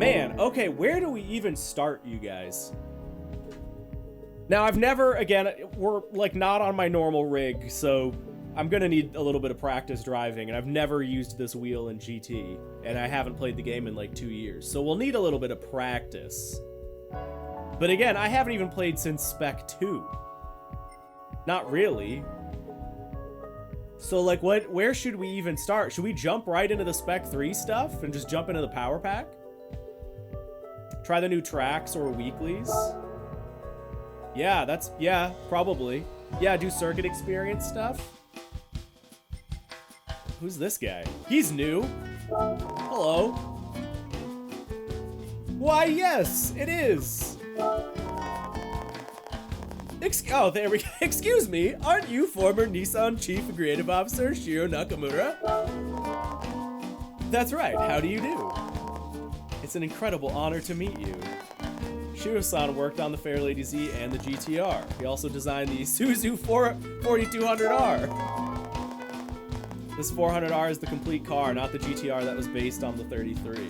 Man, okay, where do we even start, you guys? Now, I've never, again, we're like not on my normal rig, so I'm gonna need a little bit of practice driving, and I've never used this wheel in GT, and I haven't played the game in like 2 years, so we'll need a little bit of practice. But again, I haven't even played since Spec 2. Not really. So like, where should we even start? Should we jump right into the Spec 3 stuff and just jump into the power pack? Try the new tracks or weeklies? Yeah, probably. Yeah, do circuit experience stuff. Who's this guy? He's new. Hello. Why, yes, it is. Oh, there we go. Excuse me, aren't you former Nissan Chief Creative Officer Shiro Nakamura? That's right, how do you do? It's an incredible honor to meet you. Shiro-san worked on the Fairlady Z and the GTR. He also designed the Isuzu 4200R. This 400R is the complete car, not the GTR that was based on the 33.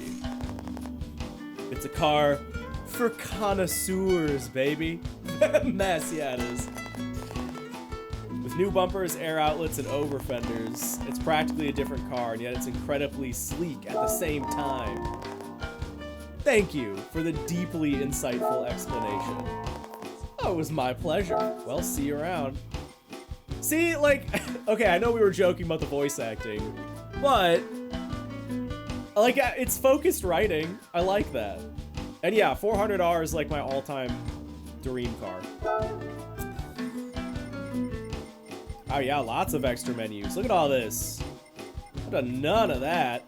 It's a car for connoisseurs, baby. Mess, yeah, it is. With new bumpers, air outlets, and over fenders, it's practically a different car, and yet it's incredibly sleek at the same time. Thank you for the deeply insightful explanation. Oh, it was my pleasure. Well, see you around. See, like, okay, I know we were joking about the voice acting, but, like, it's focused writing. I like that. And yeah, 400R is like my all-time dream car. Oh yeah, lots of extra menus. Look at all this. I've done none of that.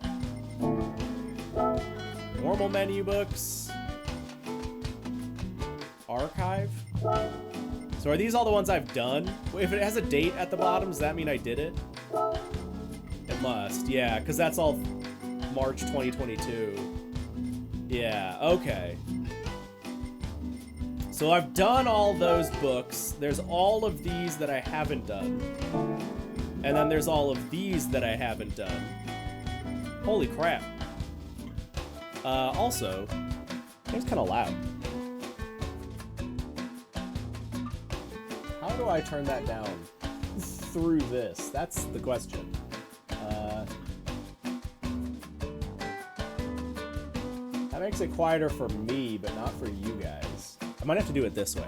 Normal menu books. Archive. So are these all the ones I've done? If it has a date at the bottom, does that mean I did it? It must, yeah, because that's all March 2022. Yeah, okay. So I've done all those books. There's all of these that I haven't done. And then there's all of these that I haven't done. Holy crap. Also, it's kind of loud. How do I turn that down through this? That's the question. That makes it quieter for me, but not for you guys. I might have to do it this way.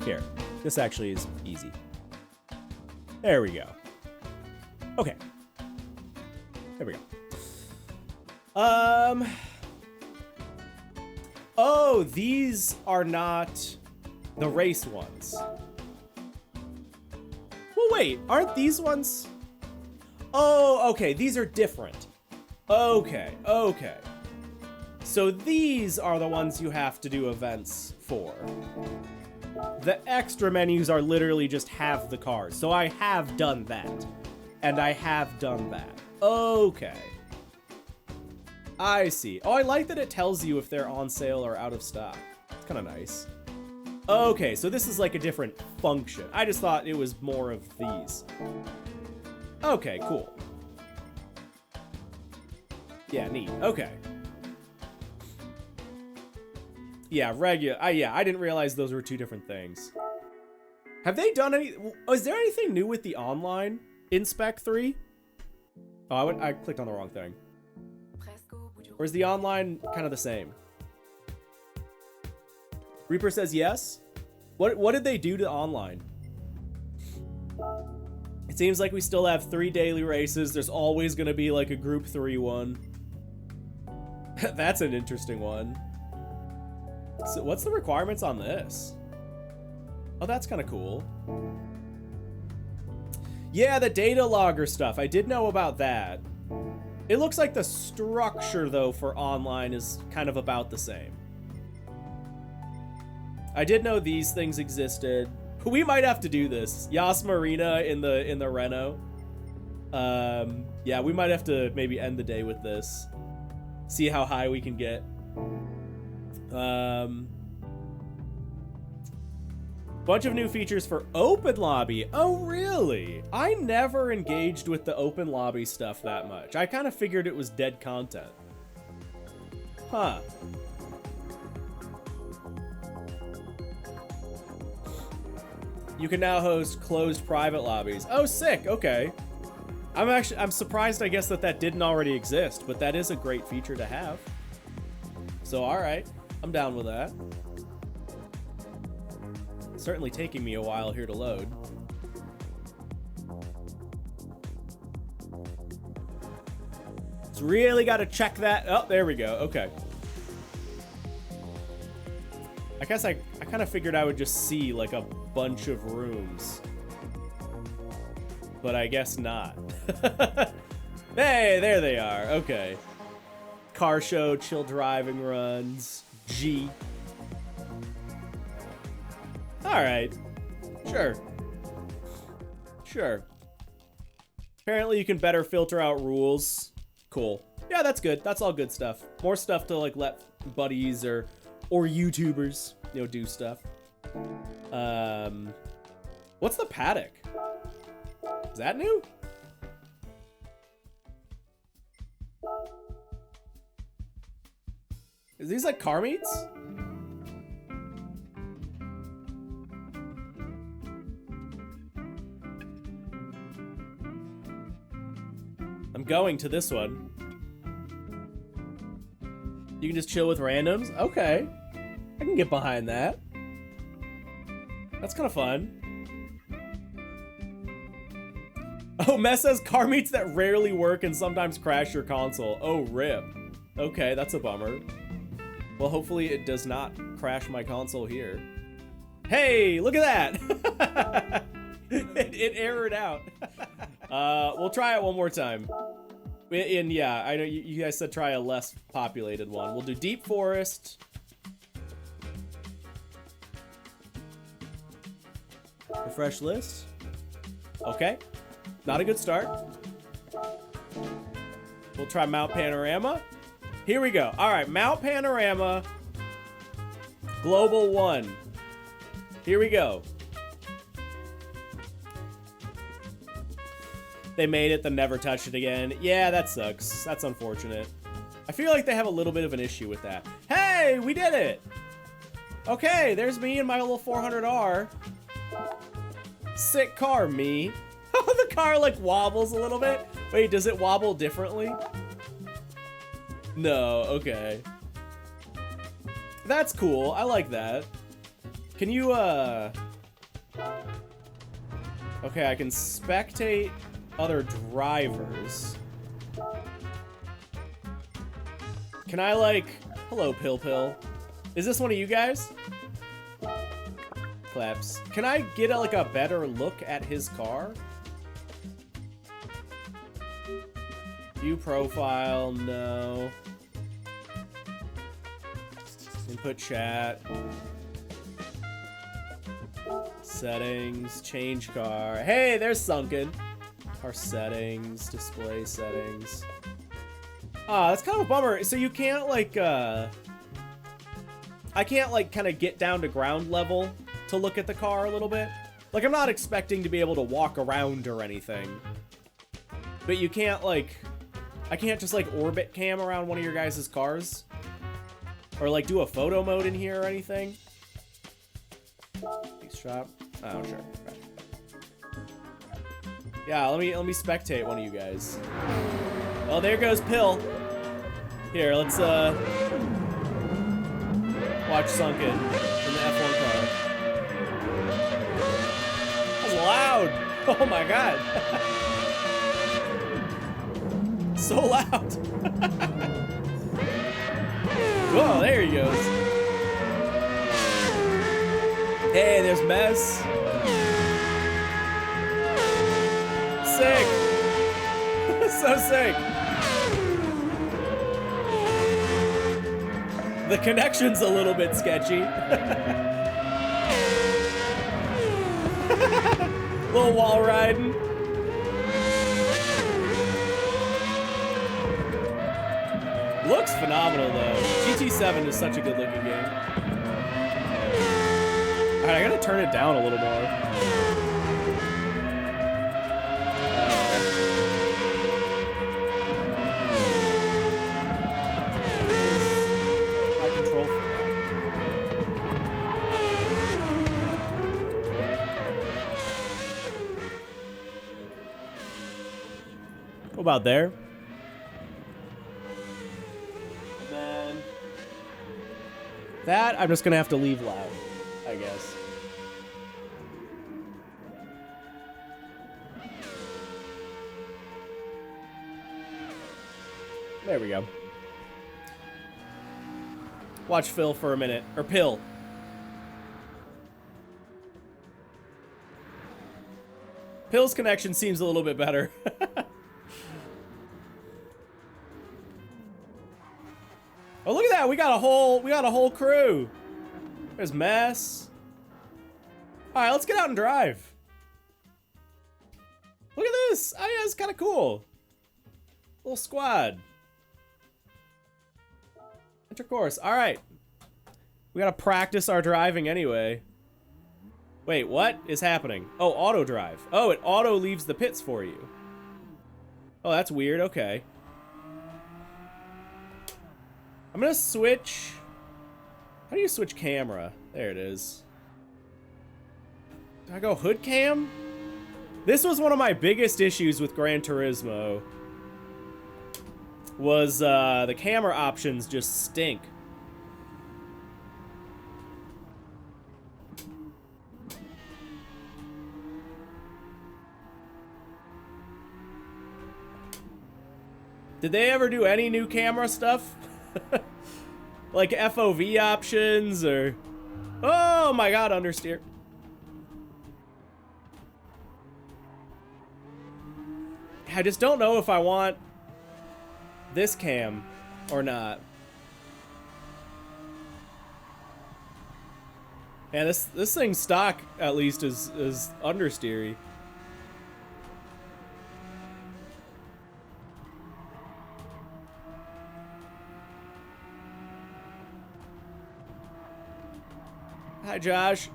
Here, this actually is easy. There we go. Okay. There we go. Oh, these are not the race ones. Well, wait, aren't these ones? Oh, okay, these are different. Okay, okay. So these are the ones you have to do events for. The extra menus are literally just have the cars. So I have done that. And I have done that. Okay. I see. Oh, I like that it tells you if they're on sale or out of stock. It's kind of nice. Okay, so this is like a different function. I just thought it was more of these. Okay, cool. Yeah, neat. Okay. Yeah, regular. Yeah, I didn't realize those were two different things. Have they done any... is there anything new with the online in Spec 3? Oh, I clicked on the wrong thing. Or is the online kind of the same? Reaper says yes. What did they do to online? It seems like we still have 3 daily races. There's always going to be like a group 3 one. That's an interesting one. So what's the requirements on this? Oh, that's kind of cool. Yeah, the data logger stuff. I did know about that. It looks like the structure, though, for online is kind of about the same. I did know these things existed. We might have to do this. Yas Marina in the Renault. Yeah, we might have to maybe end the day with this. See how high we can get. Bunch of new features for Open Lobby. Oh, really? I never engaged with the Open Lobby stuff that much. I kind of figured it was dead content. Huh. You can now host closed private lobbies. Oh, sick. Okay. I'm surprised, I guess, that didn't already exist, but that is a great feature to have. So, all right. I'm down with that. Certainly taking me a while here to load. It's really got to check that. Oh, there we go. Okay. I guess I kind of figured I would just see like a bunch of rooms. But I guess not. Hey, there they are. Okay. Car show, chill driving runs, G. Alright. Sure. Sure. Apparently you can better filter out rules. Cool. Yeah, that's good. That's all good stuff. More stuff to like let buddies or YouTubers, you know, do stuff. What's the paddock? Is that new? Is these like car meets? I'm going to this one. You can just chill with randoms? Okay. I can get behind that. That's kind of fun. Oh, Mess says car meets that rarely work and sometimes crash your console. Oh, rip. Okay, that's a bummer. Well, hopefully it does not crash my console here. Hey, look at that! it errored out. We'll try it one more time. And yeah, I know you guys said try a less populated one. We'll do Deep Forest. Refresh list. Okay. Not a good start. We'll try Mount Panorama. Here we go. All right, Mount Panorama. Global 1. Here we go. They made it, then never touched it again. Yeah, that sucks. That's unfortunate. I feel like they have a little bit of an issue with that. Hey, we did it! Okay, there's me and my little 400R. Sick car, me. The car, like, wobbles a little bit. Wait, does it wobble differently? No, okay. That's cool. I like that. Can you, Okay, I can spectate other drivers. Can I, like... Hello, Pill. Is this one of you guys? Claps. Can I get, like, a better look at his car? View profile, no. Input chat. Settings, change car. Hey, there's Sunken. Car settings, display settings. Ah, that's kind of a bummer. So you can't, like, I can't, like, kind of get down to ground level to look at the car a little bit. Like, I'm not expecting to be able to walk around or anything. But you can't, like... I can't just, like, orbit cam around one of your guys' cars? Or, like, do a photo mode in here or anything? Nice shot. Oh, sure. Okay. Yeah, let me spectate one of you guys. Oh, there goes Pill. Here, let's, watch Sunken in the F1 car. That's loud! Oh my god! So loud! Whoa, there he goes. Hey, there's Mess. Sick! So sick! The connection's a little bit sketchy. Little wall riding. Looks phenomenal though. GT7 is such a good looking game. Alright, I gotta turn it down a little more. about there? And then that I'm just gonna have to leave loud, I guess. There we go. Watch Phil for a minute. Or Pill. Pill's connection seems a little bit better. Oh, look at that. We got a whole crew. There's Mess. All right, let's get out and drive. Look at this. Oh, yeah, it's kind of cool. Little squad. Intercourse. All right. We got to practice our driving anyway. Wait, what is happening? Oh, auto drive. Oh, it auto leaves the pits for you. Oh, that's weird. Okay. I'm gonna switch. How do you switch camera? There it is. Do I go hood cam? This was one of my biggest issues with Gran Turismo. Was the camera options just stink. Did they ever do any new camera stuff? Like FOV options or... Oh my god, understeer. I just don't know if I want this cam or not. Man, this thing's stock at least is understeery. Hi, Josh.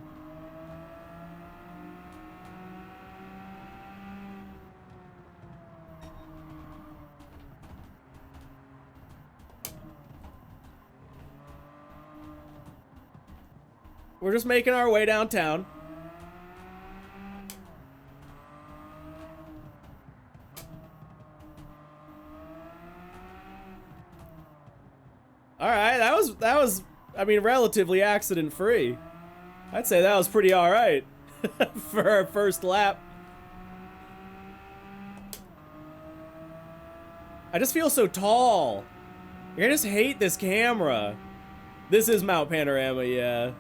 We're just making our way downtown. All right, that was I mean, relatively accident-free. I'd say that was pretty all right for our first lap. I just feel so tall. I just hate this camera. This is Mount Panorama, yeah.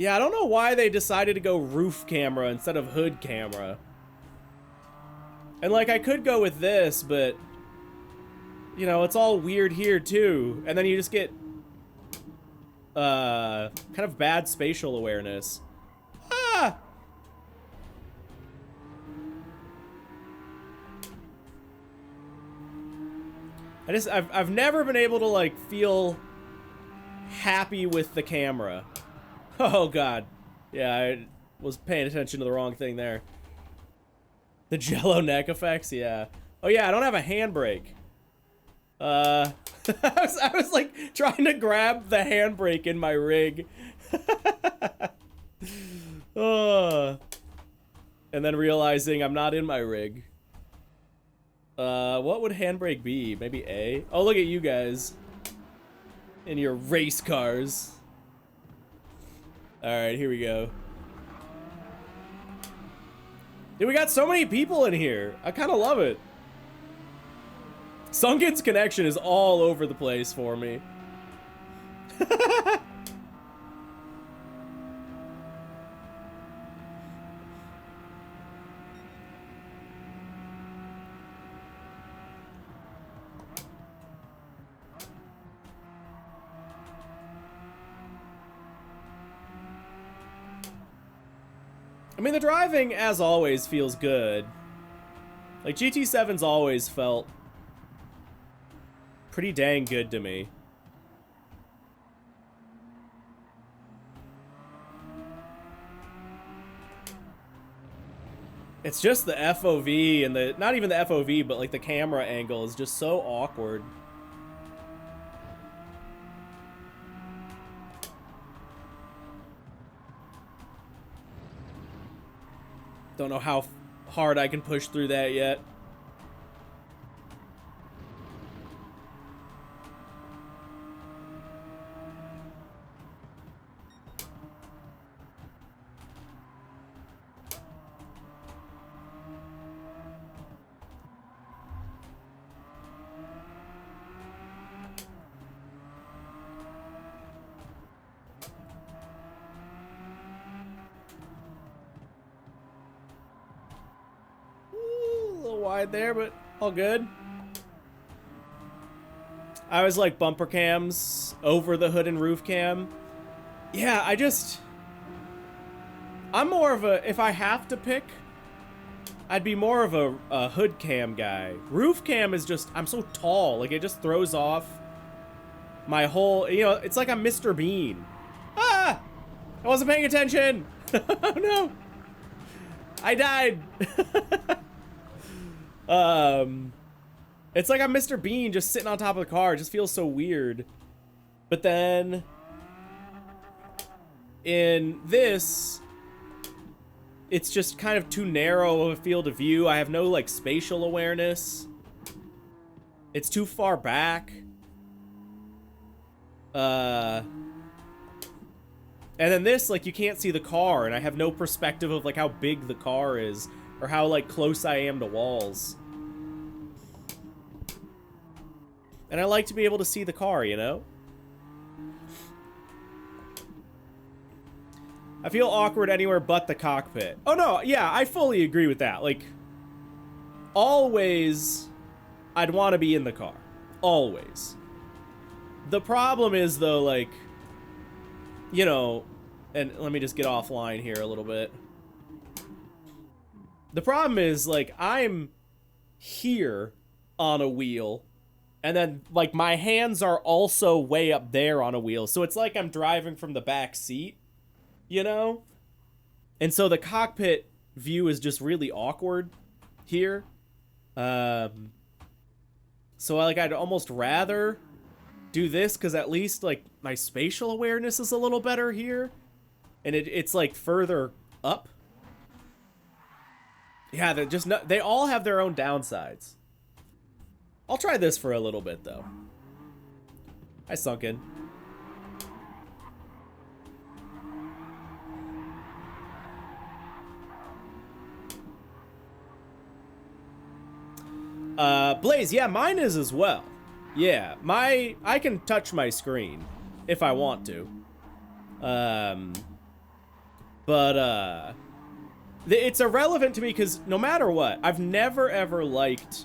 Yeah, I don't know why they decided to go roof camera instead of hood camera. And like, I could go with this, but you know, it's all weird here too. And then you just get kind of bad spatial awareness. Ah! I've never been able to like feel happy with the camera. Oh god. Yeah, I was paying attention to the wrong thing there. The jello neck effects, yeah. Oh yeah, I don't have a handbrake. I was like trying to grab the handbrake in my rig. And then realizing I'm not in my rig. What would handbrake be? Maybe A? Oh, look at you guys. In your race cars. Alright, here we go. Dude, we got so many people in here. I kind of love it. Sunken's connection is all over the place for me. I mean, the driving, as always, feels good. Like, GT7's always felt pretty dang good to me. It's just the FOV and the, not even the FOV, but like the camera angle is just so awkward. Don't know how hard I can push through that yet. Wide there, but all good. I was like bumper cams over the hood and roof cam. Yeah, I'm more of a, if I have to pick, I'd be more of a hood cam guy. Roof cam is just, I'm so tall, like it just throws off my whole, you know, it's like I'm Mr. Bean. Ah! I wasn't paying attention! Oh no! I died! It's like I'm Mr. Bean just sitting on top of the car. It just feels so weird. But then in this, it's just kind of too narrow of a field of view. I have no like spatial awareness. It's too far back. And then this, like, you can't see the car, and I have no perspective of like how big the car is or how like close I am to walls. And I like to be able to see the car, you know? I feel awkward anywhere but the cockpit. Oh no, yeah, I fully agree with that. Like, always, I'd want to be in the car. Always. The problem is, though, like, you know, and let me just get offline here a little bit. The problem is, like, I'm here on a wheel, and then, like, my hands are also way up there on a wheel. So it's like I'm driving from the back seat, you know? And so the cockpit view is just really awkward here. So, like, I'd almost rather do this, because at least, like, my spatial awareness is a little better here. And it's, like, further up. Yeah, they're just not, they all have their own downsides. I'll try this for a little bit, though. I sunk in. Blaze, yeah, mine is as well. Yeah, I can touch my screen if I want to. It's irrelevant to me because no matter what, I've never ever liked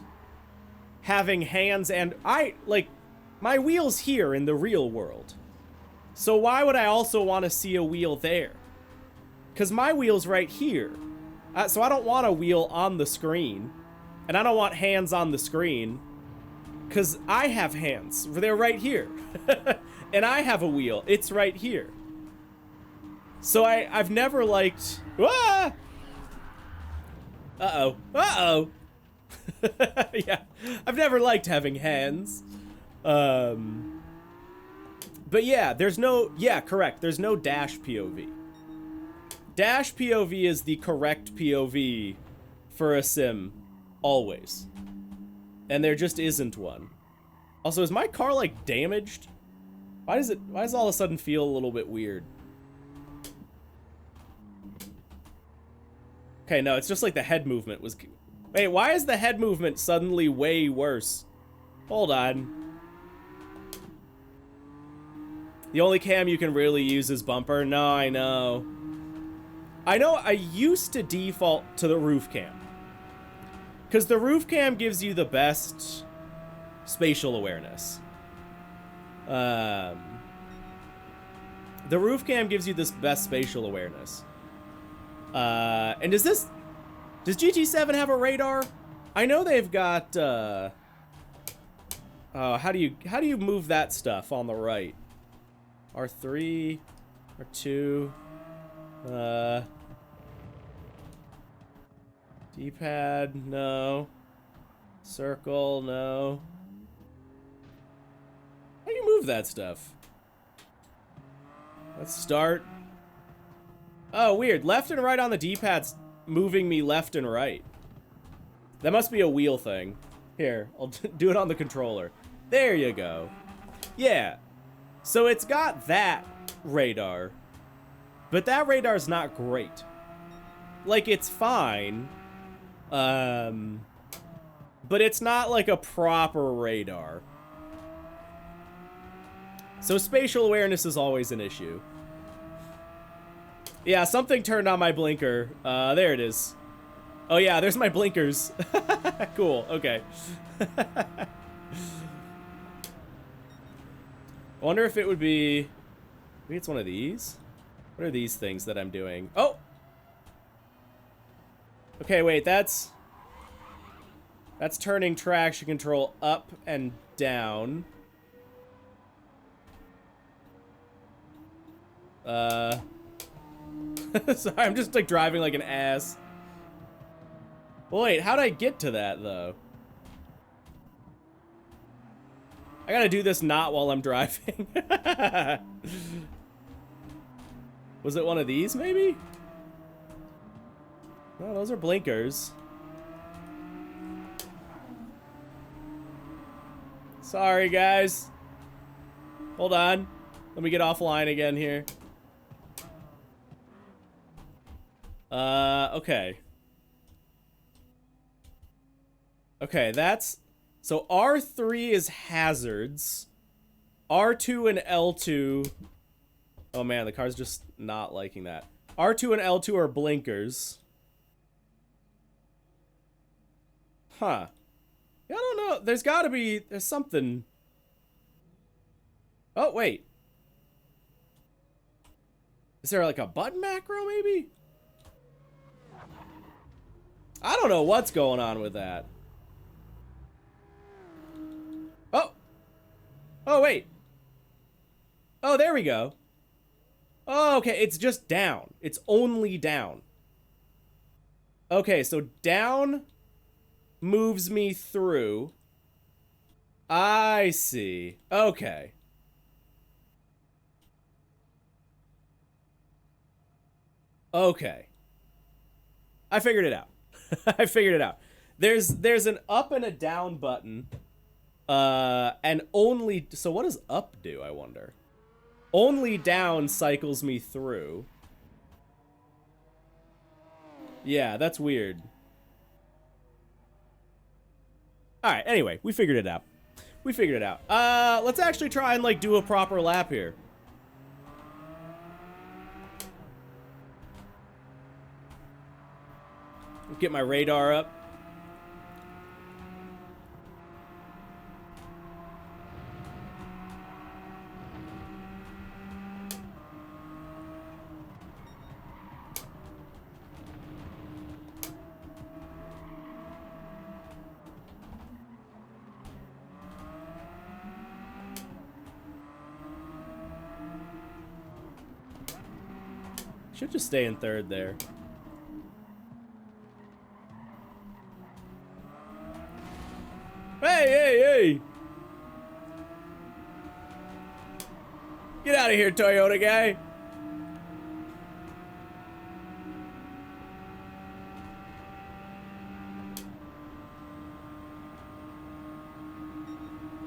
having hands, and my wheel's here in the real world. So why would I also want to see a wheel there? Because my wheel's right here. So I don't want a wheel on the screen. And I don't want hands on the screen. Because I have hands. They're right here. And I have a wheel. It's right here. So I've never liked... Ah! Uh-oh. Uh-oh. Yeah. I've never liked having hands. But yeah, there's no... Yeah, correct. There's no dash POV. Dash POV is the correct POV for a sim. Always. And there just isn't one. Also, is my car, like, damaged? Why does it all of a sudden feel a little bit weird? Okay, no, it's just like the head movement was... Wait, why is the head movement suddenly way worse? Hold on. The only cam you can really use is bumper. No, I know. I used to default to the roof cam. Because the roof cam gives you the best spatial awareness. The roof cam gives you this best spatial awareness. And does GT7 have a radar? I know they've got, how do you move that stuff on the right? R3, R2, D-pad, no. Circle, no. How do you move that stuff? Let's start. Oh, weird. Left and right on the D-pad's moving me left and right. That must be a wheel thing. Here, I'll do it on the controller. There you go. Yeah. So it's got that radar. But that radar's not great. Like, it's fine. But it's not like a proper radar. So spatial awareness is always an issue. Yeah, something turned on my blinker. There it is. Oh yeah, there's my blinkers. Cool, okay. I wonder if it would be... Maybe it's one of these? What are these things that I'm doing? Oh! Okay, wait, that's turning traction control up and down. Sorry, I'm just like driving like an ass. Well, wait, how'd I get to that though? I gotta do this not while I'm driving. Was it one of these maybe? No, those are blinkers. Sorry, guys. Hold on. Let me get offline again here. Okay. Okay, that's... So R3 is hazards. R2 and L2... Oh man, the car's just not liking that. R2 and L2 are blinkers. Huh. Yeah, I don't know. There's gotta be... There's something... Oh, wait. Is there like a button macro, maybe? I don't know what's going on with that. Oh. Oh, wait. Oh, there we go. Oh, okay. It's just down. It's only down. Okay, so down moves me through. I see. Okay. Okay. I figured it out. I figured it out. There's an up and a down button. And only... So what does up do, I wonder? Only down cycles me through. Yeah, that's weird. Alright, anyway, we figured it out. We figured it out. Let's actually try and, like, do a proper lap here. Get my radar up. Should just stay in third there. Hey, hey, hey! Get out of here, Toyota guy!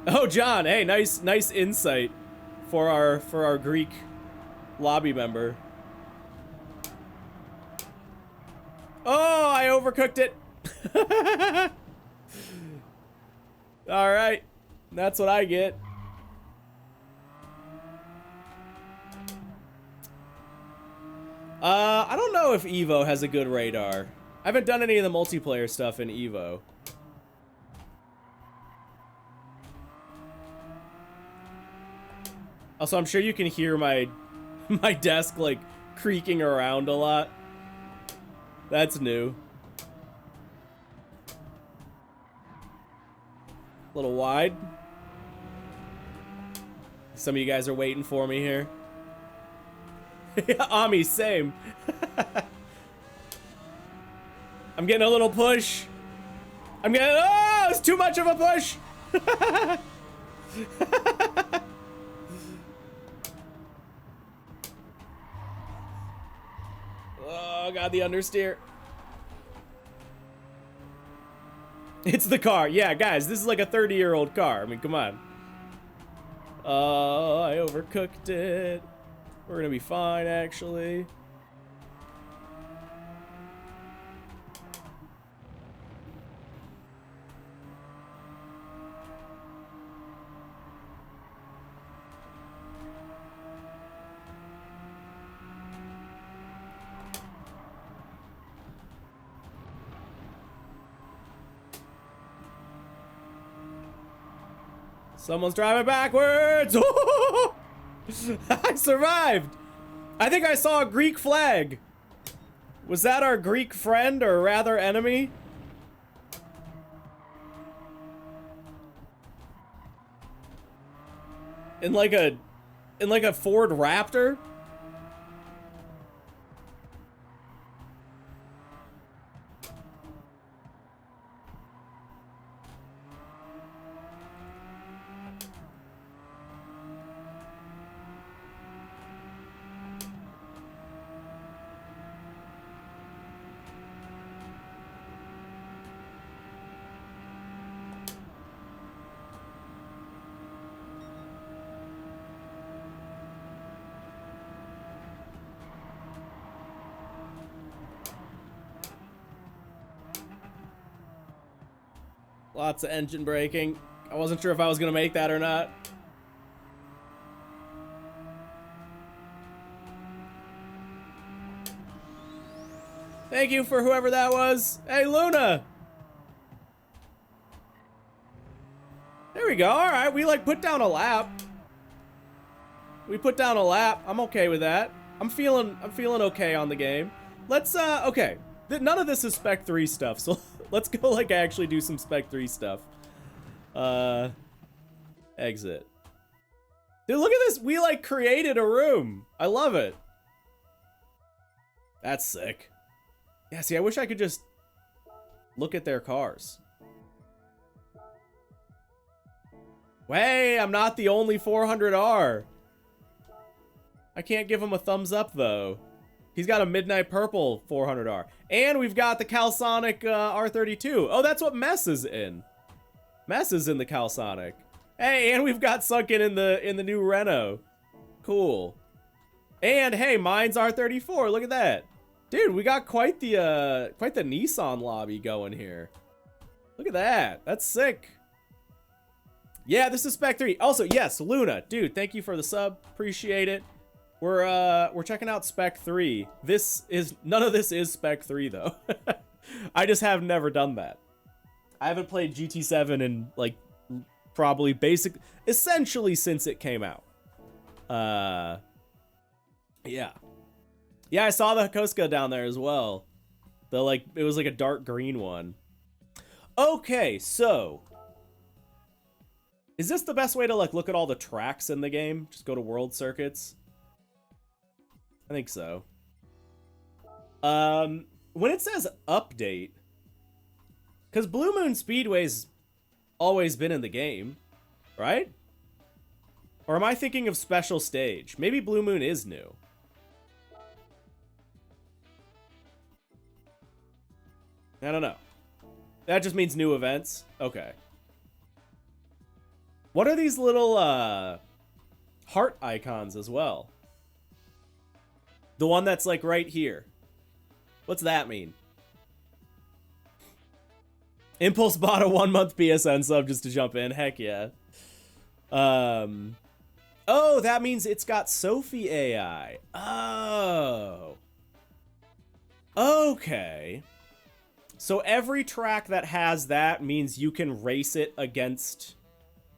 Oh, John, hey, nice insight for our Greek lobby member. Oh, I overcooked it. All right, that's what I get. I don't know if Evo has a good radar. I haven't done any of the multiplayer stuff in Evo. Also, I'm sure you can hear my desk like creaking around a lot. That's new. A little wide. Some of you guys are waiting for me here. Ami, same. I'm getting a little push. I'm getting, oh, it's too much of a push. Oh god, the understeer. It's the car. Yeah, guys, this is like a 30-year-old car. I mean, come on. Oh, I overcooked it. We're gonna be fine, actually. Someone's driving backwards! I survived! I think I saw a Greek flag. Was that our Greek friend, or rather enemy? In like a Ford Raptor? Lots of engine braking. I wasn't sure if I was gonna make that or not. Thank you for whoever that was. Hey, Luna! There we go. Alright, we like put down a lap. We put down a lap. I'm okay with that. I'm feeling okay on the game. Let's okay. None of this is Spec 3 stuff, so let's go like actually do some Spec 3 stuff. Exit. Dude, look at this. We like created a room. I love it. That's sick. Yeah, see, I wish I could just look at their cars. Hey, I'm not the only 400R. I can't give him a thumbs up, though. He's got a Midnight Purple 400R. And we've got the Calsonic R32. Oh, that's what Mess is in. Mess is in the Calsonic. Hey, and we've got Sunken in the new Renault. Cool. And hey, mine's R34. Look at that. Dude, we got quite the Nissan lobby going here. Look at that. That's sick. Yeah, this is Spec 3. Also, yes, Luna. Dude, thank you for the sub. Appreciate it. We're checking out Spec 3. None of this is Spec 3 though. I just have never done that. I haven't played GT7 in like probably essentially since it came out. Yeah. Yeah, I saw the Hakoska down there as well. It was like a dark green one. Okay, so is this the best way to like look at all the tracks in the game? Just go to World Circuits? I think so. When it says update, because Blue Moon Speedway's always been in the game, right? Or am I thinking of Special Stage? Maybe Blue Moon is new. I don't know. That just means new events? Okay. What are these little heart icons as well? The one that's like right here. What's that mean? Impulse bought a 1-month PSN sub just to jump in. Heck yeah. Oh, that means it's got Sophie AI. Oh. Okay. So every track that has that means you can race it against,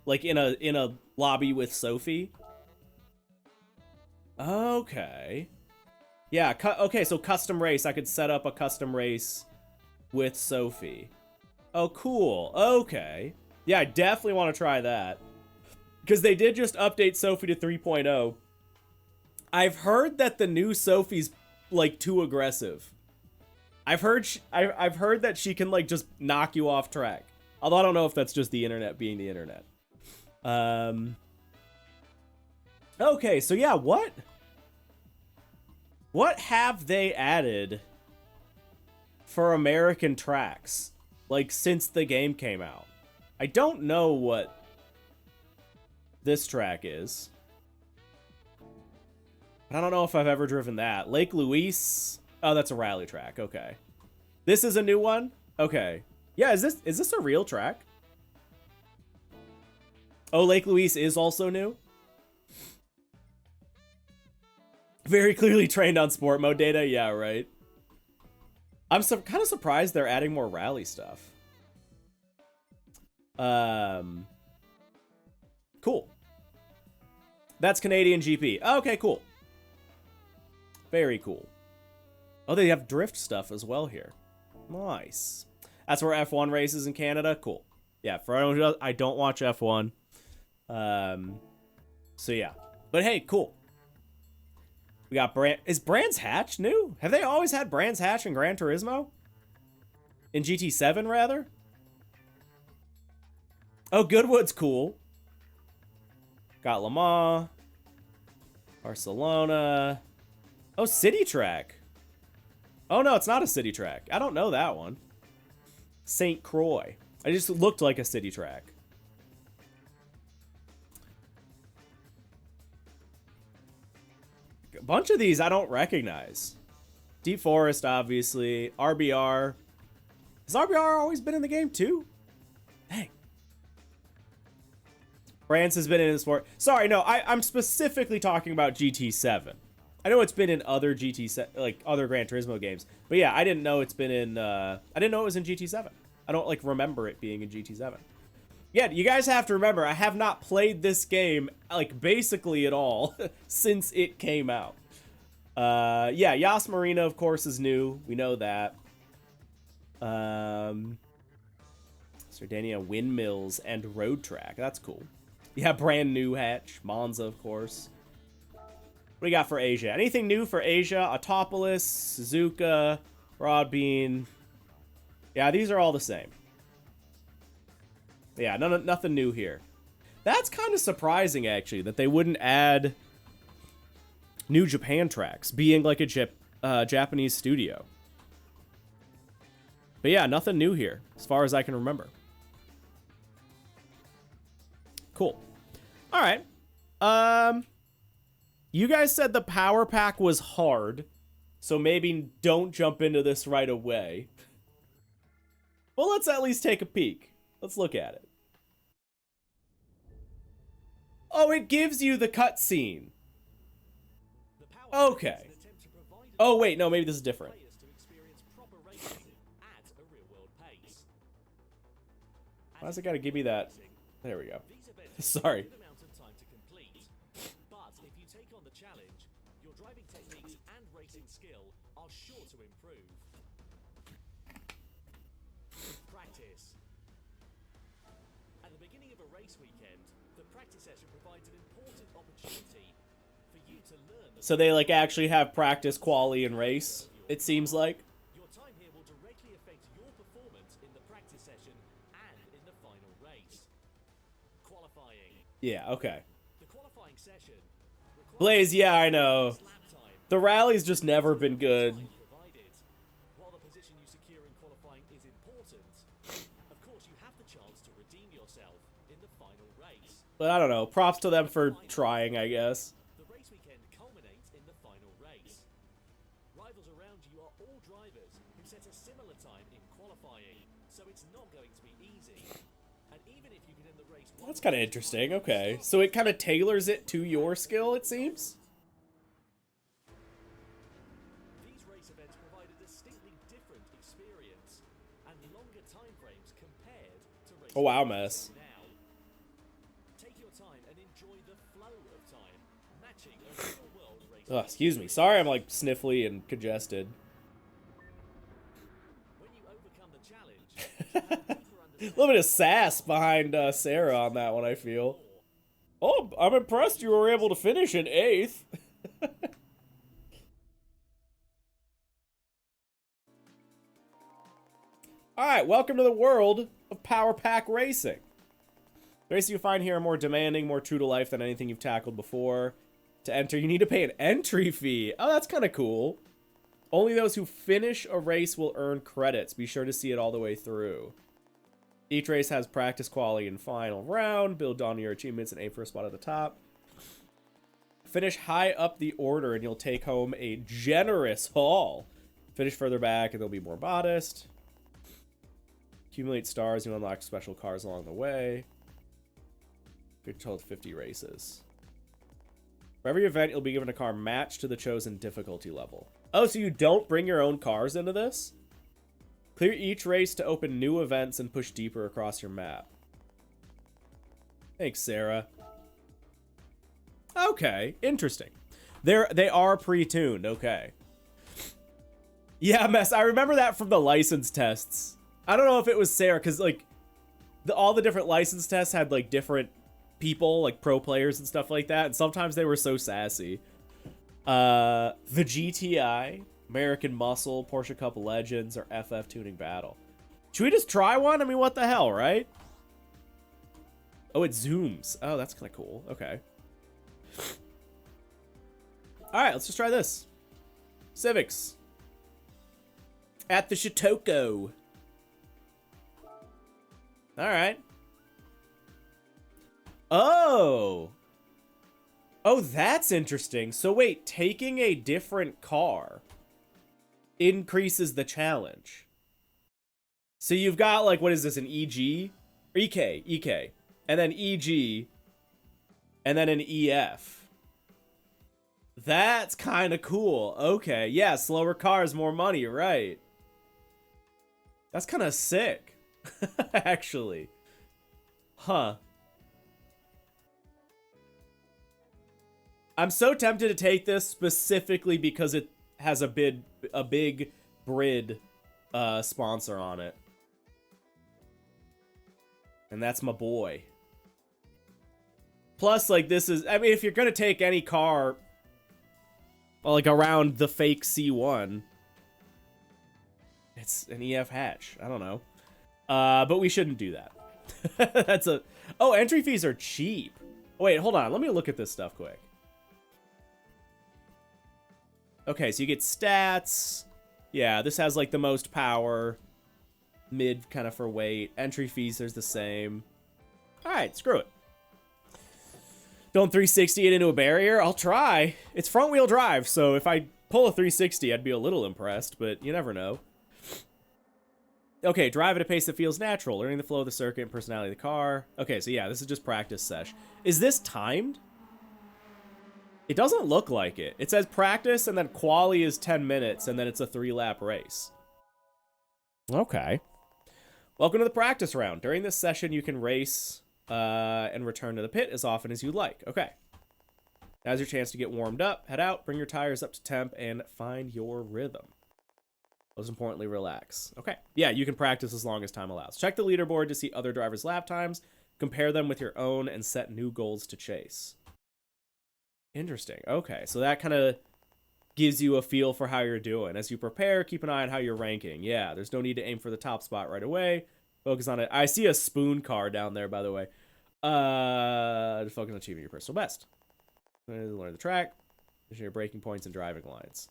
like in a lobby with Sophie. Okay. Yeah, okay, so custom race. I could set up a custom race with Sophie. Oh, cool. Okay. Yeah, I definitely want to try that. Because they did just update Sophie to 3.0. I've heard that the new Sophie's, like, too aggressive. I've heard that she can like just knock you off track. Although I don't know if that's just the internet being the internet. Okay, so yeah, what have they added for American tracks like since the game came out? I don't know what this track is. I don't know if I've ever driven that. Lake Louise. Oh, that's a rally track. Okay. This is a new one? Okay. Yeah, is this a real track? Oh, Lake Louise is also new? Very clearly trained on sport mode data. Yeah, right. I'm kind of surprised they're adding more rally stuff. Cool. That's Canadian GP. Okay, cool. Very cool. Oh, they have drift stuff as well here. Nice. That's where F1 races in Canada. Cool. Yeah, for anyone who does, I don't watch F1. So yeah. But hey, cool. We got is Brands Hatch new? Have they always had Brands Hatch in Gran Turismo? In GT7, rather? Oh, Goodwood's cool. Got Le Mans. Barcelona. Oh, City Track. Oh, no, it's not a city track. I don't know that one. St. Croix. I just looked like a city track. A bunch of these I don't recognize. Deep Forest, obviously. RBR. Has RBR always been in the game, too? Dang. France has been in the sport. Sorry, no, I'm specifically talking about GT7. I know it's been in other like other Gran Turismo games, but yeah, I didn't know it's been in. I didn't know it was in GT7. I don't like remember it being in GT7. Yeah, you guys have to remember, I have not played this game like basically at all since it came out. Yeah, Yas Marina of course is new. We know that. Sardinia Windmills and Road Track. That's cool. Yeah, brand new hatch. Monza of course. What do you got for Asia? Anything new for Asia? Autopolis, Suzuka, Broadbean. Yeah, these are all the same. Yeah, nothing new here. That's kind of surprising, actually, that they wouldn't add new Japan tracks, being like a Japanese studio. But yeah, nothing new here, as far as I can remember. Cool. All right. You guys said the power pack was hard, so maybe don't jump into this right away. Well, let's at least take a peek. Let's look at it. Oh, it gives you the cutscene. Okay. Oh, wait, no, maybe this is different. Why's it gotta give me that? There we go. Sorry. So they like actually have practice, quali, and race, it seems like. Your time here will directly affect your performance in the practice session and in the final race. Qualifying. Yeah, okay. The qualifying session. Blaze, yeah, I know. The rally's just never been good. While the position you secure in qualifying is important, of course you have the chance to redeem yourself in the final race. But I don't know. Props to them for trying, I guess. The race weekend culminates in the final race. Rivals around you are all drivers who set a similar time in qualifying, so it's not going to be easy. And even if you get in the race, that's kind of interesting. Okay, so it kind of tailors it to your skill, it seems. These race events provide a distinctly different experience and longer time frames compared to race. Oh wow, mess. Now, take your time and enjoy the flow of time, matching a real-world race. Oh, excuse me. Sorry, I'm like sniffly and congested. When you overcome the challenge, A little bit of sass behind Sarah on that one, I feel. Oh, I'm impressed you were able to finish in 8th. Alright, welcome to the world of Power Pack Racing. The races you find here are more demanding, more true to life than anything you've tackled before. To enter, you need to pay an entry fee. Oh, that's kind of cool. Only those who finish a race will earn credits. Be sure to see it all the way through. Each race has practice, quality, and final round. Build on your achievements and aim for a spot at the top. Finish high up the order and you'll take home a generous haul. Finish further back and they'll be more modest. Accumulate stars, you unlock special cars along the way. Good total 50 races. For every event, you'll be given a car matched to the chosen difficulty level. Oh, so you don't bring your own cars into this? Clear each race to open new events and push deeper across your map. Thanks, Sarah. Okay, interesting. They are pre-tuned, okay. Yeah, Mess, I remember that from the license tests. I don't know if it was Sarah, because, like, all the different license tests had, like, different people, like pro players and stuff like that, and sometimes they were so sassy. The GTI, American Muscle, Porsche Cup Legends, or FF Tuning Battle. Should we just try one? I mean, what the hell, right? Oh, it zooms. Oh, that's kind of cool. Okay. Alright, let's just try this. Civics. At the Shitoko. Alright. Oh. Oh, that's interesting. So wait, taking a different car increases the challenge. So you've got, like, what is this, an EG? Or EK. And then EG. And then an EF. That's kind of cool. Okay, yeah, slower cars, more money, right. That's kind of sick. Actually. Huh. I'm so tempted to take this specifically because it has a big Brid sponsor on it. And that's my boy. Plus, like, this is, I mean, if you're gonna take any car, well, like, around the fake C1, it's an EF hatch. I don't know. But we shouldn't do that. That's a... Oh, entry fees are cheap. Wait, hold on. Let me look at this stuff quick. Okay, so you get stats. Yeah, this has, like, the most power. Mid, kind of, for weight. Entry fees, there's the same. Alright, screw it. Don't 360 it into a barrier? I'll try. It's front-wheel drive, so if I pull a 360, I'd be a little impressed, but you never know. Okay, drive at a pace that feels natural. Learning the flow of the circuit and personality of the car. Okay, so yeah, this is just practice sesh. Is this timed? It doesn't look like it. It says practice, and then quali is 10 minutes, and then it's a 3-lap race. Okay. Welcome to the practice round. During this session, you can race and return to the pit as often as you'd like. Okay. Now's your chance to get warmed up, head out, bring your tires up to temp, and find your rhythm. Most importantly, relax. Okay. Yeah, you can practice as long as time allows. Check the leaderboard to see other drivers' lap times, compare them with your own, and set new goals to chase. Interesting. Okay, so that kind of gives you a feel for how you're doing. As you prepare, keep an eye on how you're ranking. Yeah, there's no need to aim for the top spot right away. Focus on it. I see a spoon car down there, by the way. Just focus on achieving your personal best. Learn the track. Measure your braking points and driving lines.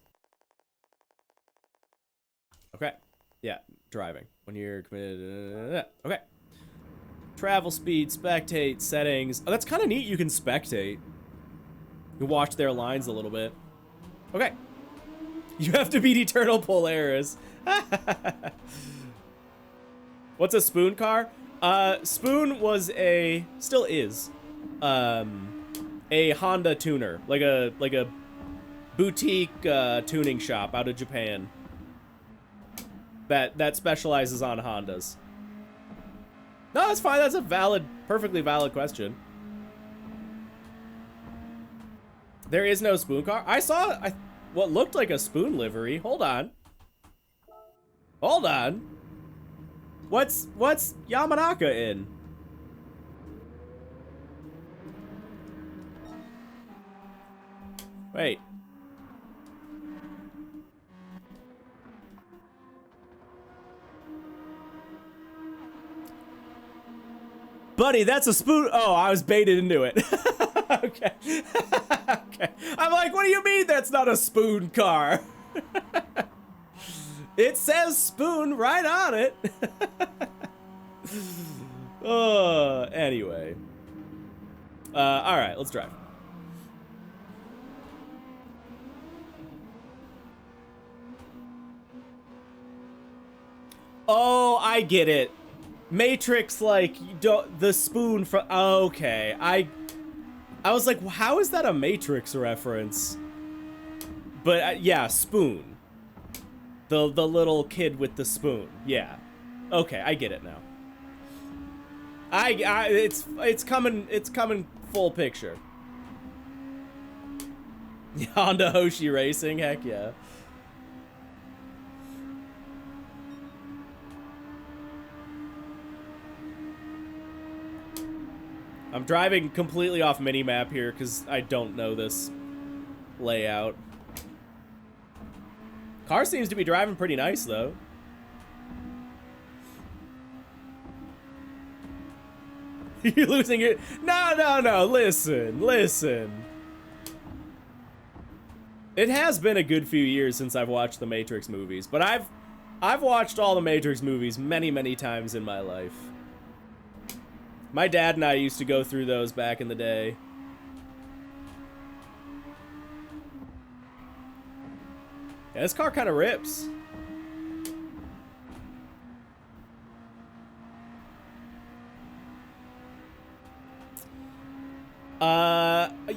Okay. Yeah, driving. When you're committed. Okay. Travel speed, spectate, settings. Oh, that's kind of neat. You can spectate. You can watch their lines a little bit. Okay. You have to beat Eternal Polaris. What's a spoon car? Spoon was still is, a Honda tuner, like a boutique tuning shop out of Japan that specializes on Hondas. No, that's fine. That's a perfectly valid question. There is no spoon car. I saw what looked like a spoon livery. Hold on. Hold on. What's Yamanaka in? Wait. Buddy, that's a spoon. Oh, I was baited into it. Okay. Okay. I'm like, what do you mean that's not a spoon car? It says spoon right on it. Anyway. All right, let's drive. Oh, I get it. Matrix, like, you don't, the spoon from, okay. I was like, well, how is that a Matrix reference? But, yeah, spoon. The little kid with the spoon. Yeah. Okay, I get it now. It's coming full picture. Honda Hoshi Racing, heck yeah. I'm driving completely off minimap here because I don't know this layout. Car seems to be driving pretty nice though. You're losing it. No, listen. It has been a good few years since I've watched the Matrix movies, but I've watched all the Matrix movies many times in my life. My dad and I used to go through those back in the day. Yeah, this car kind of rips.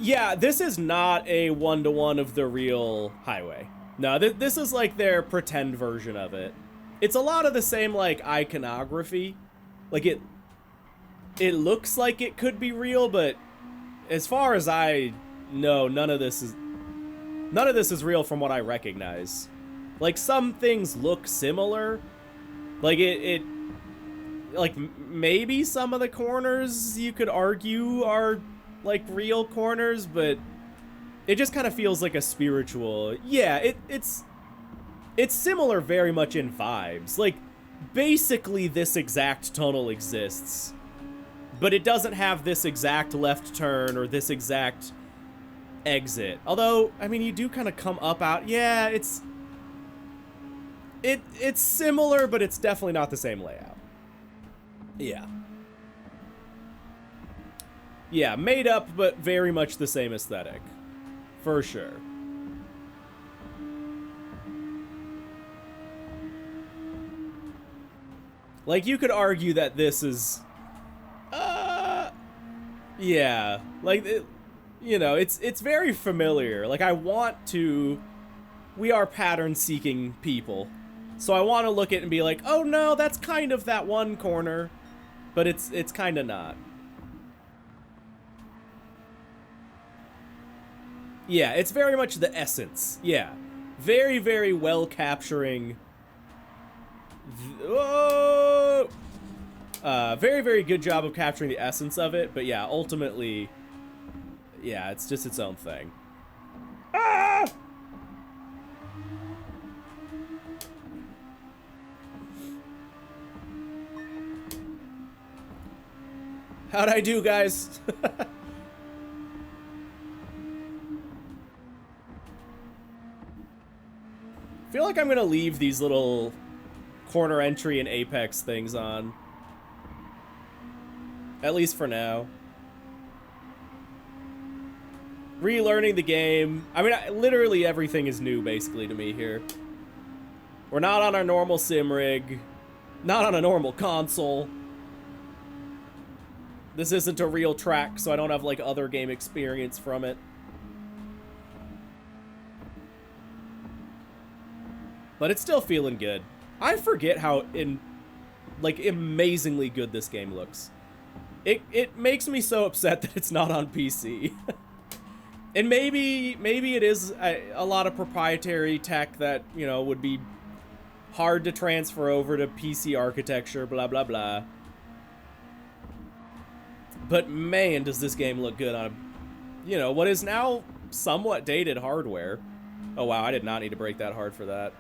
Yeah, this is not a one-to-one of the real highway. No, this is like their pretend version of it. It's a lot of the same, like, iconography. Like, it looks like it could be real, but as far as I know, none of this is real from what I recognize. Like, some things look similar. Like, like, maybe some of the corners you could argue are, like, real corners, but it just kind of feels like a spiritual... Yeah, it's similar very much in vibes. Like, basically this exact tunnel exists, but it doesn't have this exact left turn or this exact exit. Although, I mean, you do kind of come up out... Yeah, it's similar, but it's definitely not the same layout. Yeah. Yeah, made up, but very much the same aesthetic. For sure. Like, you could argue that this is... yeah. Like, you know, it's very familiar. Like, I want to... We are pattern-seeking people. So I want to look at it and be like, oh no, that's kind of that one corner. But it's kind of not. Yeah, it's very much the essence. Yeah. Very, very well capturing... very, very good job of capturing the essence of it, but yeah, ultimately, yeah, it's just its own thing. Ah! How'd I do, guys? I feel like I'm gonna leave these little corner entry and apex things on. At least for now. Relearning the game. I mean, literally everything is new, basically, to me here. We're not on our normal sim rig. Not on a normal console. This isn't a real track, so I don't have, like, other game experience from it. But it's still feeling good. I forget how, amazingly good this game looks. It makes me so upset that it's not on PC. And maybe it is a lot of proprietary tech that, you know, would be hard to transfer over to PC architecture, blah, blah, blah. But man, does this game look good on, you know, what is now somewhat dated hardware. Oh wow, I did not need to brake that hard for that.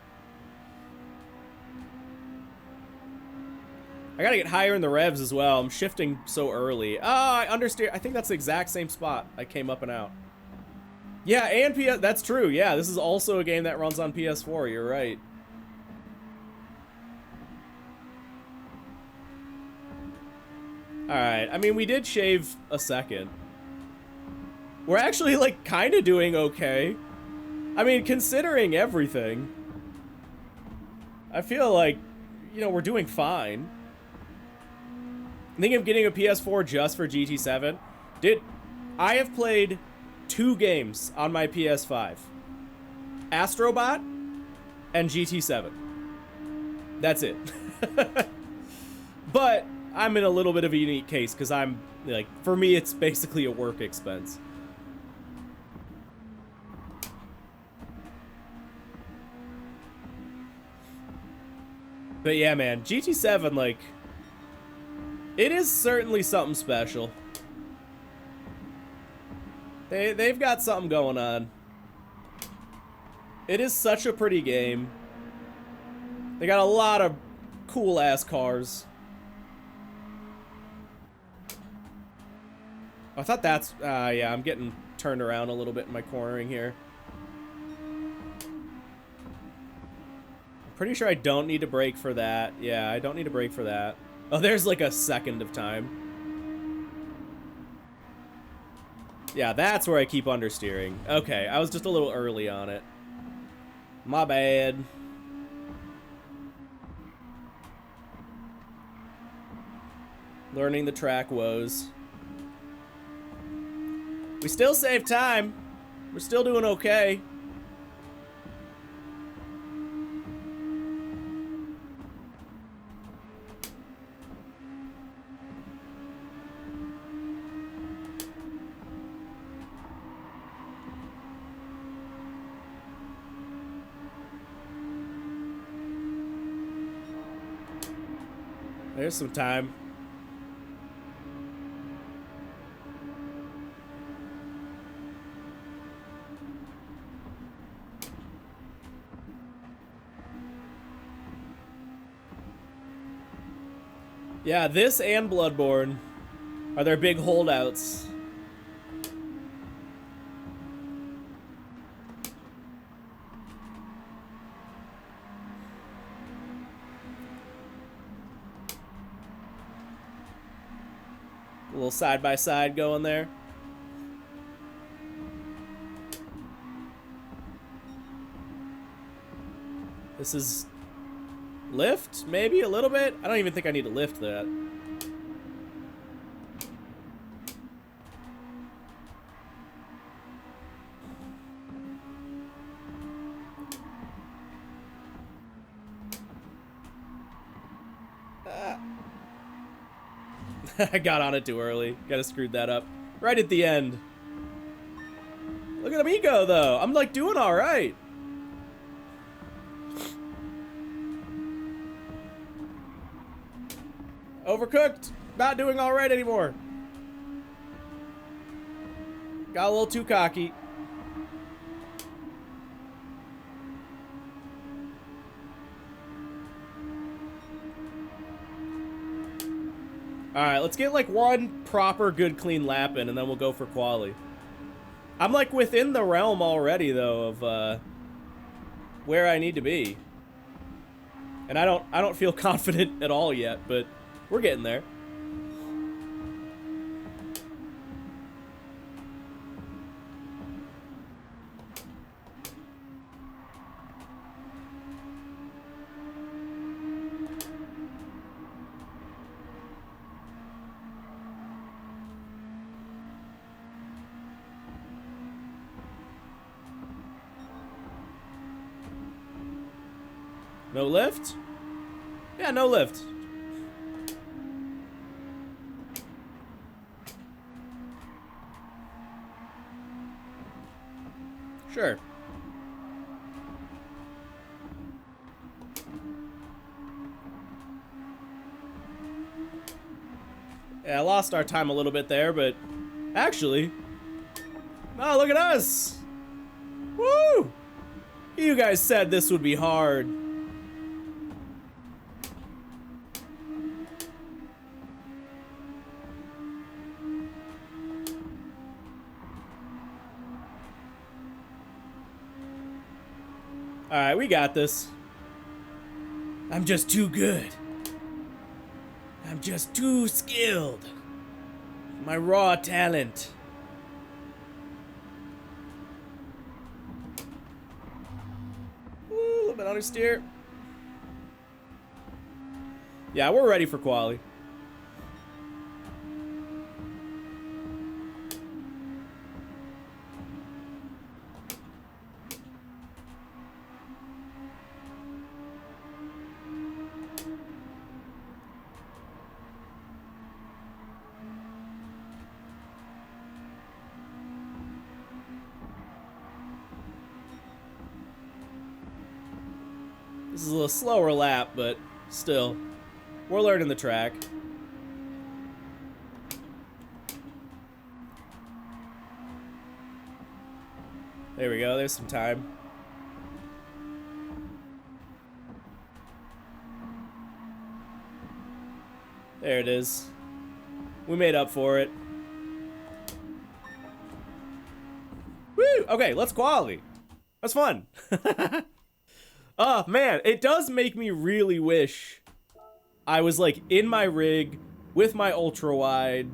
I gotta get higher in the revs as well. I'm shifting so early. Oh, I understand. I think that's the exact same spot I came up and out. Yeah, and that's true. Yeah, this is also a game that runs on PS4. You're right. Alright, I mean, we did shave a second. We're actually, like, kind of doing okay. I mean, considering everything, I feel like, you know, we're doing fine. I think of getting a PS4 just for GT7. I have played 2 games on my PS5. Astrobot and GT7. That's it. But I'm in a little bit of a unique case because I'm, like, for me, it's basically a work expense. But yeah, man, GT7, like, it is certainly something special. They've got something going on. It is such a pretty game. They got a lot of cool-ass cars. I thought that's, yeah, I'm getting turned around a little bit in my cornering here. I'm pretty sure I don't need to brake for that. Yeah, I don't need to brake for that. Oh, there's like a second of time. Yeah, that's where I keep understeering. Okay, I was just a little early on it. My bad. Learning the track woes. We still save time. We're still doing okay. There's some time. Yeah, this and Bloodborne are their big holdouts. A little side-by-side going there. This is lift, maybe a little bit. I don't even think I need to lift that. I got on it too early. Gotta screwed that up. Right at the end. Look at me go, though. I'm, like, doing all right. Overcooked. Not doing all right anymore. Got a little too cocky. Alright, let's get like one proper good clean lap in and then we'll go for quali. I'm like within the realm already though of where I need to be. And I don't feel confident at all yet, but we're getting there. No lift? Yeah, no lift. Sure. Yeah, I lost our time a little bit there, but actually, oh, look at us. Woo! You guys said this would be hard. Alright, we got this. I'm just too good. I'm just too skilled. My raw talent. Ooh, a little bit understeer. Yeah, we're ready for quali. This is a little slower lap, but still, we're learning the track. There we go, there's some time. There it is. We made up for it. Woo! Okay, let's quali. That's fun. Oh, man, it does make me really wish I was, like, in my rig with my ultra-wide.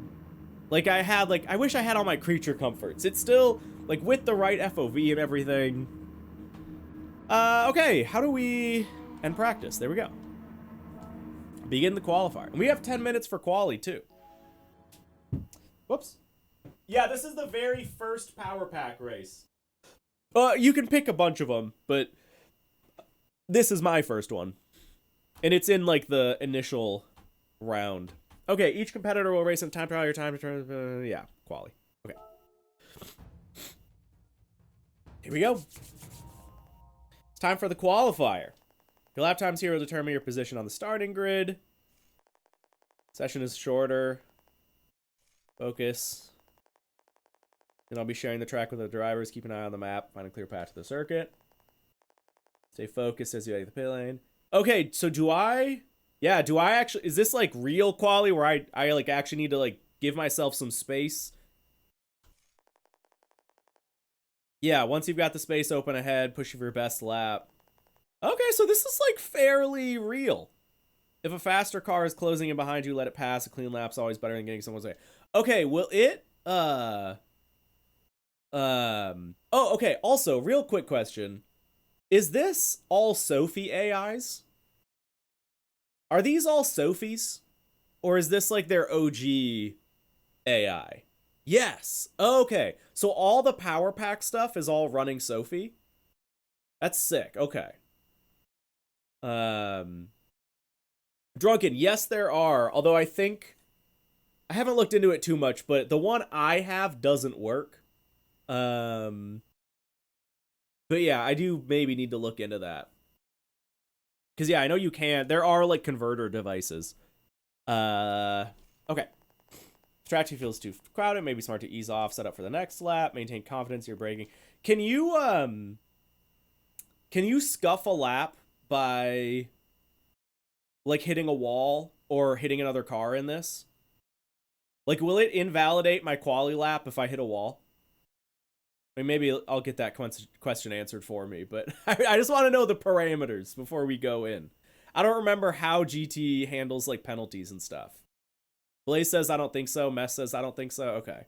Like, I wish I had all my creature comforts. It's still, like, with the right FOV and everything. Okay, how do we end practice? There we go. Begin the qualifier. And we have 10 minutes for quali, too. Whoops. Yeah, this is the very first Power Pack race. You can pick a bunch of them, but this is my first one. And it's in, like, the initial round. Okay, each competitor will race in time trial, your time to yeah, quali. Okay. Here we go. It's time for the qualifier. Your lap times here will determine your position on the starting grid. Session is shorter. Focus. Then I'll be sharing the track with the drivers. Keep an eye on the map. Find a clear path to the circuit. Stay focused as you exit the pit lane. Okay, so do I actually, is this like real quali where I like actually need to like give myself some space? Yeah, once you've got the space open ahead, push for your best lap. Okay, so this is like fairly real. If a faster car is closing in behind you, let it pass. A clean lap's always better than getting someone's way. Okay, will it, oh, okay, also, real quick question. Is this all Sophie AIs? Are these all Sophies? Or is this like their OG AI? Yes. Okay. So all the Power Pack stuff is all running Sophie? That's sick. Okay. Drunken. Yes, there are. Although I think I haven't looked into it too much, but the one I have doesn't work. But yeah, I do maybe need to look into that. Because yeah, I know you can. There are like converter devices. Okay. Strategy feels too crowded. Maybe smart to ease off. Set up for the next lap. Maintain confidence. You're braking. Can you scuff a lap by like hitting a wall or hitting another car in this? Like, will it invalidate my quali lap if I hit a wall? I mean, maybe I'll get that question answered for me, but I just want to know the parameters before we go in. I don't remember how GT handles, like, penalties and stuff. Blaze says, I don't think so. Mess says, I don't think so. Okay.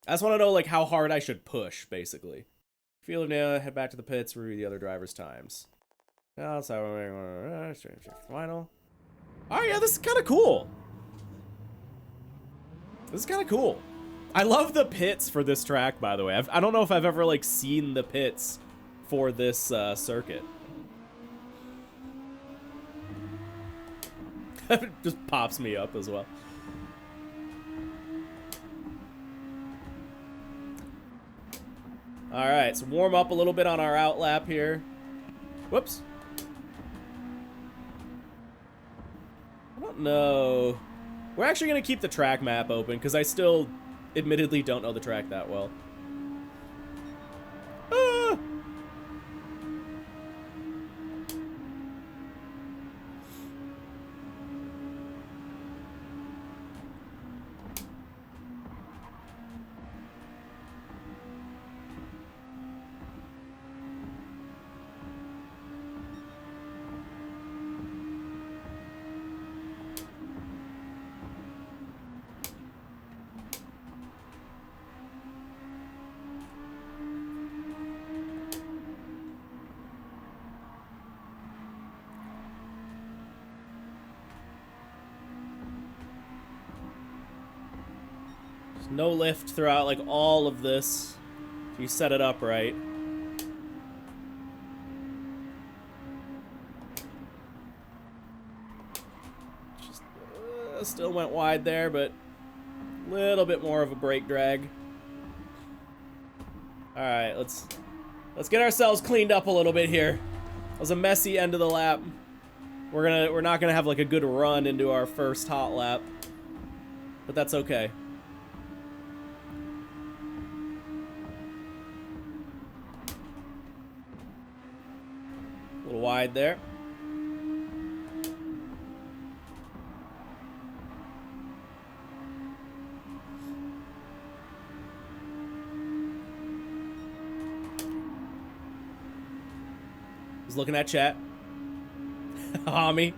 I just want to know, like, how hard I should push, basically. Feel it now, head back to the pits, review the other drivers' times. Now, that's how we're final. Oh, yeah, this is kind of cool. This is kind of cool. I love the pits for this track, by the way. I don't know if I've ever, like, seen the pits for this circuit. It just pops me up as well. Alright, so warm up a little bit on our out lap here. Whoops. I don't know. We're actually going to keep the track map open because I still admittedly don't know the track that well. Ah! There's no lift throughout, like, all of this. If you set it up right. Just, still went wide there, but a little bit more of a brake drag. Alright, let's get ourselves cleaned up a little bit here. It was a messy end of the lap. We're not gonna have like a good run into our first hot lap. But that's okay. A little wide there. Looking at chat. Homie.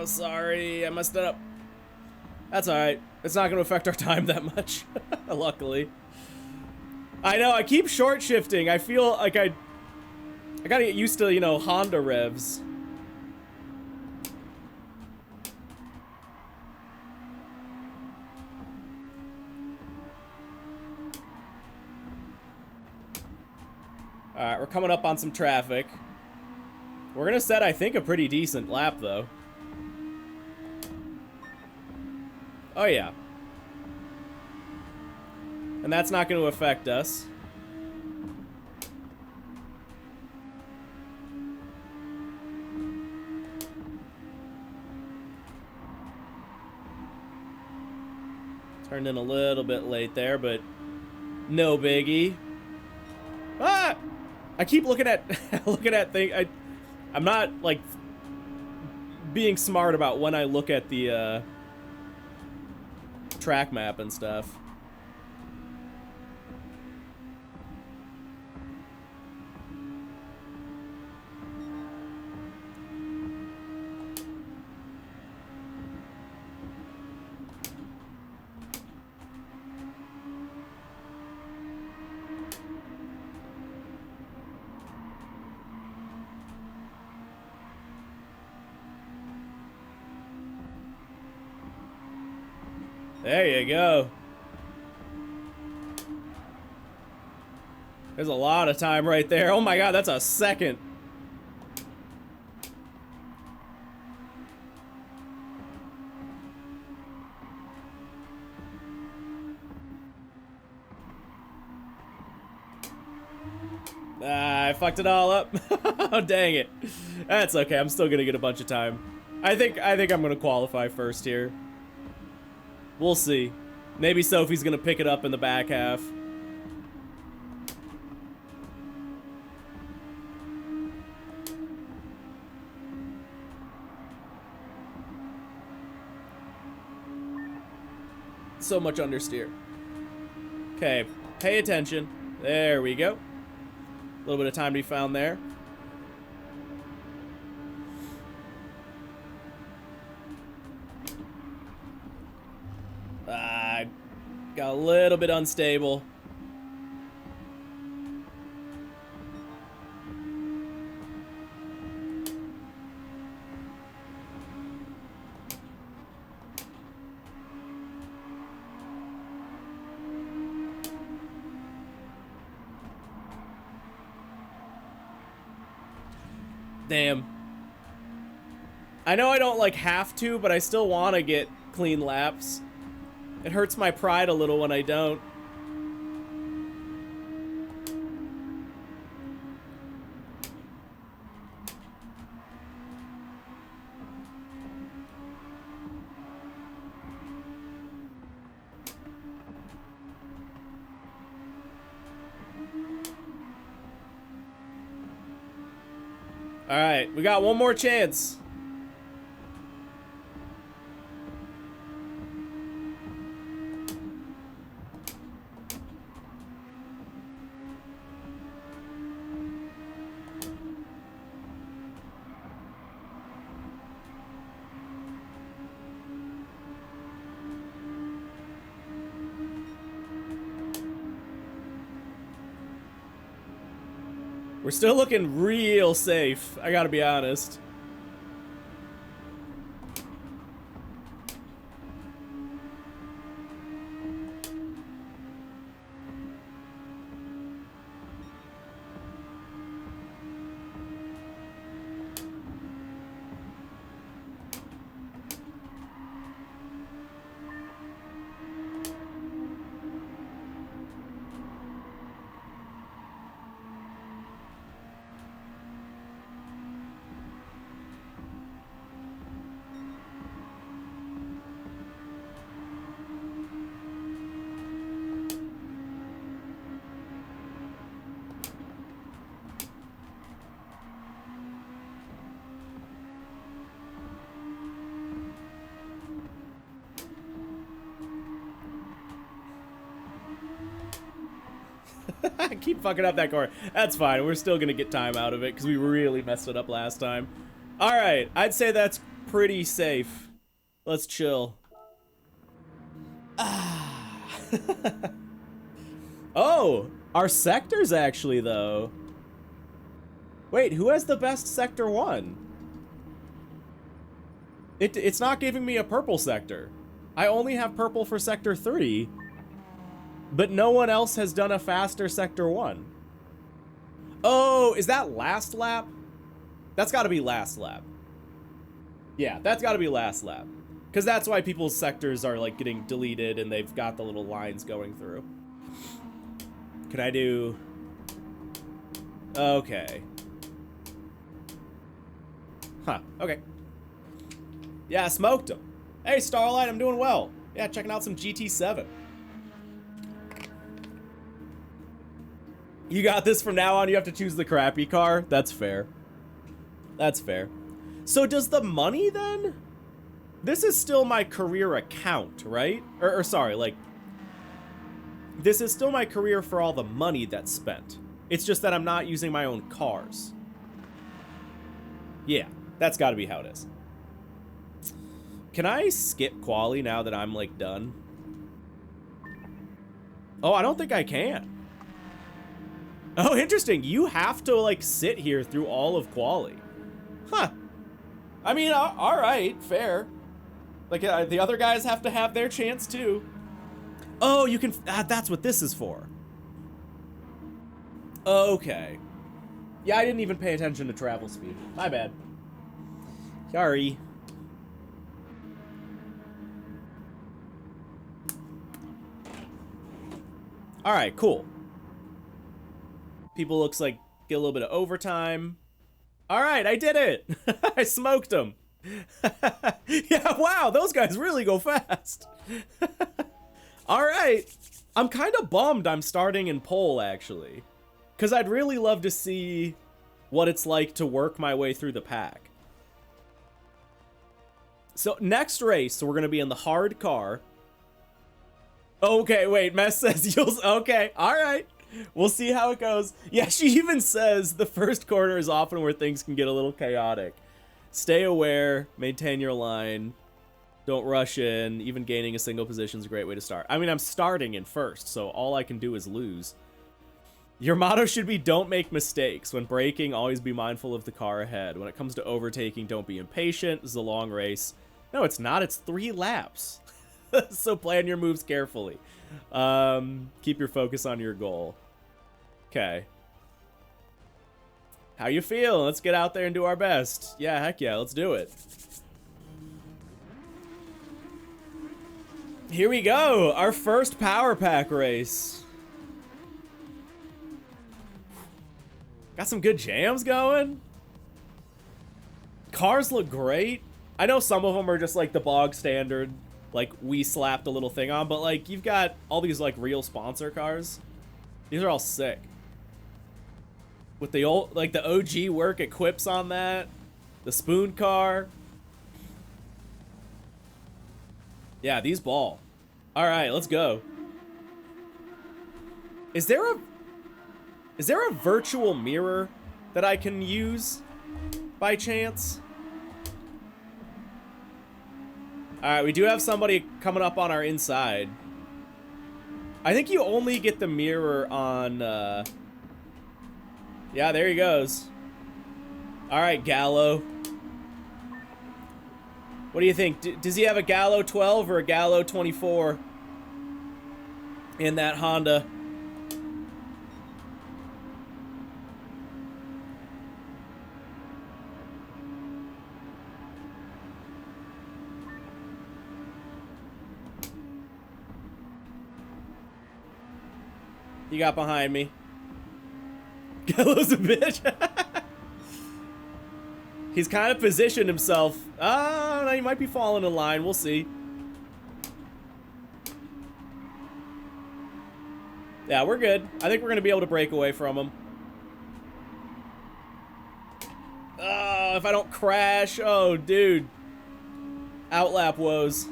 Sorry, I messed it up. That's alright. It's not going to affect our time that much. Luckily. I know, I keep short shifting. I feel like I gotta get used to, you know, Honda revs. Alright, we're coming up on some traffic. We're gonna set, I think, a pretty decent lap, though. Oh, yeah. And that's not going to affect us. Turned in a little bit late there, but no biggie. Ah! I keep looking at things. I'm not, like, being smart about when I look at the, track map and stuff. There you go. There's a lot of time right there. Oh my god, that's a second. Ah, I fucked it all up. Oh, dang it. That's okay. I'm still gonna get a bunch of time. I think I'm gonna qualify first here. We'll see. Maybe Sophie's gonna pick it up in the back half. So much understeer. Okay, pay attention. There we go. A little bit of time to be found there. Got a little bit unstable. Damn. I know I don't like have to, but I still want to get clean laps. It hurts my pride a little when I don't. All right, we got one more chance. We're still looking real safe, I gotta be honest. I keep fucking up that corner. That's fine. We're still gonna get time out of it because we really messed it up last time. All right, I'd say that's pretty safe. Let's chill. Ah. Oh, our sectors actually though. Wait, who has the best sector 1? It's not giving me a purple sector. I only have purple for sector 3. But no one else has done a faster sector 1. Oh, is that last lap? That's gotta be last lap. Yeah, that's gotta be last lap. Because that's why people's sectors are like getting deleted and they've got the little lines going through. Can I do... Okay. Huh, okay. Yeah, I smoked him. Hey, Starlight, I'm doing well. Yeah, checking out some GT7. You got this from now on, you have to choose the crappy car? That's fair. That's fair. So does the money then? This is still my career account, right? Or sorry, like... This is still my career for all the money that's spent. It's just that I'm not using my own cars. Yeah, that's gotta be how it is. Can I skip quali now that I'm, like, done? Oh, I don't think I can. Oh, interesting. You have to, like, sit here through all of quali. Huh. I mean, all right, fair. Like, the other guys have to have their chance, too. Oh, you can... that's what this is for. Okay. Yeah, I didn't even pay attention to travel speed. My bad. Sorry. All right, cool. People looks like get a little bit of overtime. All right, I did it. I smoked them. Yeah, wow, those guys really go fast. All right. I'm kind of bummed I'm starting in pole, actually. Because I'd really love to see what it's like to work my way through the pack. So, next race, we're going to be in the hard car. Okay, wait, Mess says you'll... Okay, all right. We'll see how it goes. Yeah, she even says the first corner is often where things can get a little chaotic. Stay aware, maintain your line, don't rush in. Even gaining a single position is a great way to start. I mean, I'm starting in first, so all I can do is lose. Your motto should be don't make mistakes. When braking, always be mindful of the car ahead. When it comes to overtaking, don't be impatient. This is a long race. No, it's not. It's 3 laps. So plan your moves carefully. Keep your focus on your goal. Okay. How you feel? Let's get out there and do our best. Yeah, heck yeah, let's do it. Here we go, our first power pack race. Got some good jams going. Cars look great. I know some of them are just like the bog standard, like we slapped a little thing on, but like you've got all these like real sponsor cars. These are all sick. With the old, like the OG work equips on that. The spoon car. Yeah, these ball. All right, let's go. Is there a virtual mirror that I can use by chance? All right, we do have somebody coming up on our inside. I think you only get the mirror on Yeah, there he goes. All right, Gallo. What do you think? Does he have a Gallo 12 or a Gallo 24 in that Honda? He got behind me. Gallo's a bitch. He's kind of positioned himself. No, he might be falling in line. We'll see. Yeah, we're good. I think we're going to be able to break away from him. If I don't crash. Oh, dude. Outlap woes.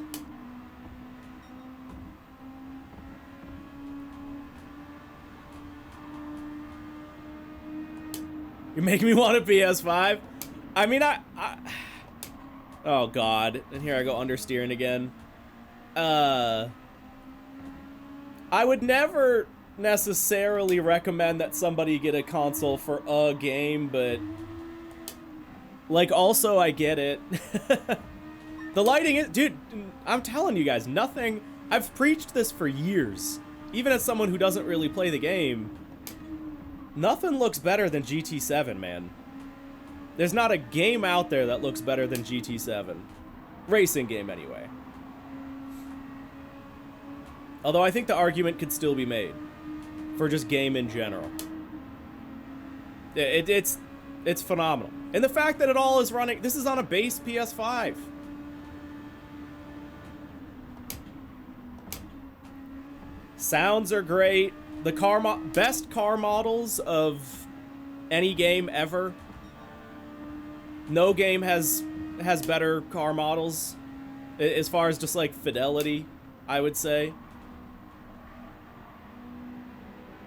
You're making me want a PS5. I mean, oh God, and here I go understeering again. I would never necessarily recommend that somebody get a console for a game, but like, also I get it. The lighting is, dude, I'm telling you guys, nothing. I've preached this for years, even as someone who doesn't really play the game. Nothing looks better than GT7, man. There's not a game out there that looks better than GT7. Racing game, anyway. Although I think the argument could still be made for just game in general. It's phenomenal. And the fact that it all is running... This is on a base PS5. Sounds are great. The best car models of any game ever. No game has better car models as far as just like fidelity, I would say.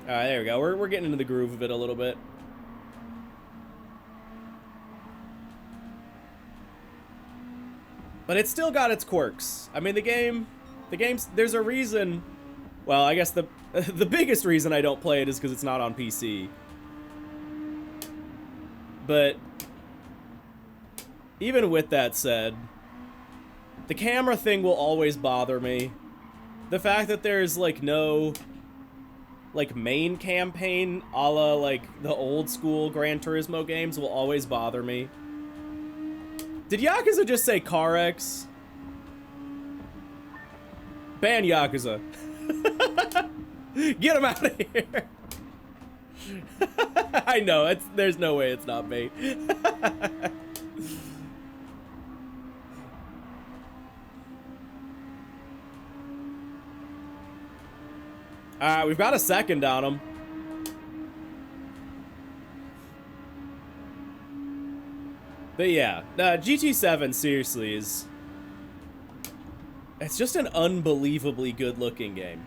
All right, there we go. We're getting into the groove of it a little bit. But it's still got its quirks. I mean, the game's, there's a reason. Well, I guess the biggest reason I don't play it is because it's not on PC. But even with that said, the camera thing will always bother me. The fact that there's like no like main campaign a la like the old school Gran Turismo games will always bother me. Did Yakuza just say CarX? Ban Yakuza. Get him out of here. I know, there's no way it's not me. Alright, we've got a second on him. But yeah, GT7 seriously is... It's just an unbelievably good-looking game.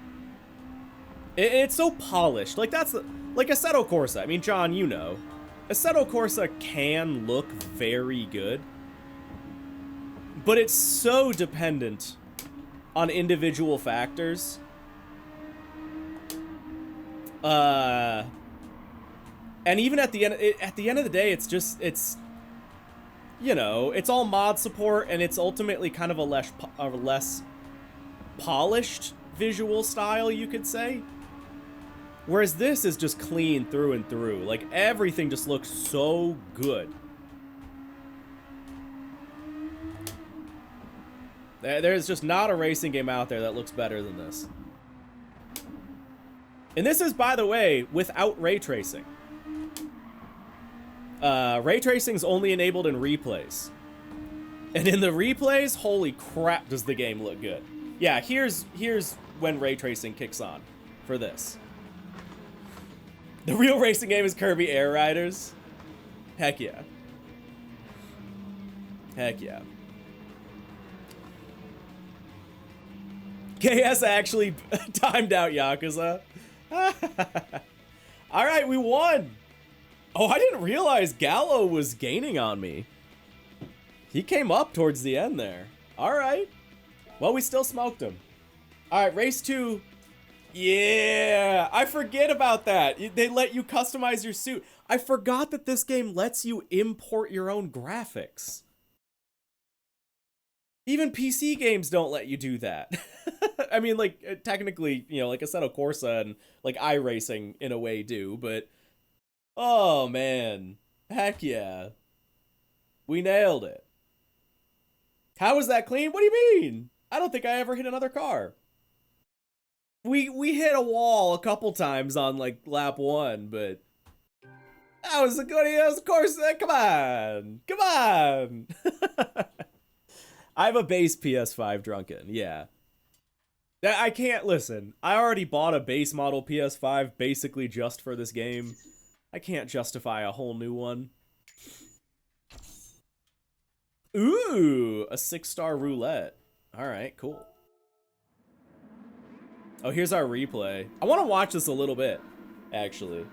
It's so polished. Like, that's... Like Assetto Corsa. I mean, John, you know. Assetto Corsa can look very good. But it's so dependent on individual factors. And even at the end of the day, it's just... It's... You know, it's all mod support, and it's ultimately kind of a less polished visual style, you could say. Whereas this is just clean through and through. Like, everything just looks so good. There's just not a racing game out there that looks better than this. And this is, by the way, without ray tracing. Ray tracing's only enabled in replays. And in the replays, holy crap, does the game look good. Yeah, here's when ray tracing kicks on for this. The real racing game is Kirby Air Riders. Heck yeah. Heck yeah. KS actually timed out Yakuza. Alright, we won! Oh, I didn't realize Gallo was gaining on me. He came up towards the end there. Alright. Well, we still smoked him. Alright, race 2 Yeah, I forget about that. They let you customize your suit. I forgot that this game lets you import your own graphics. Even PC games don't let you do that. I mean, like, technically, you know, like Assetto Corsa and, like, iRacing in a way do, but, oh, man. Heck yeah. We nailed it. How was that clean? What do you mean? I don't think I ever hit another car. We hit a wall a couple times on, like, lap 1, but that was a good, of course, come on. Come on. I have a base PS5 drunken, yeah. I can't listen. I already bought a base model PS5 basically just for this game. I can't justify a whole new one. Ooh, a 6-star roulette. All right, cool. Oh, here's our replay. I want to watch this a little bit, actually.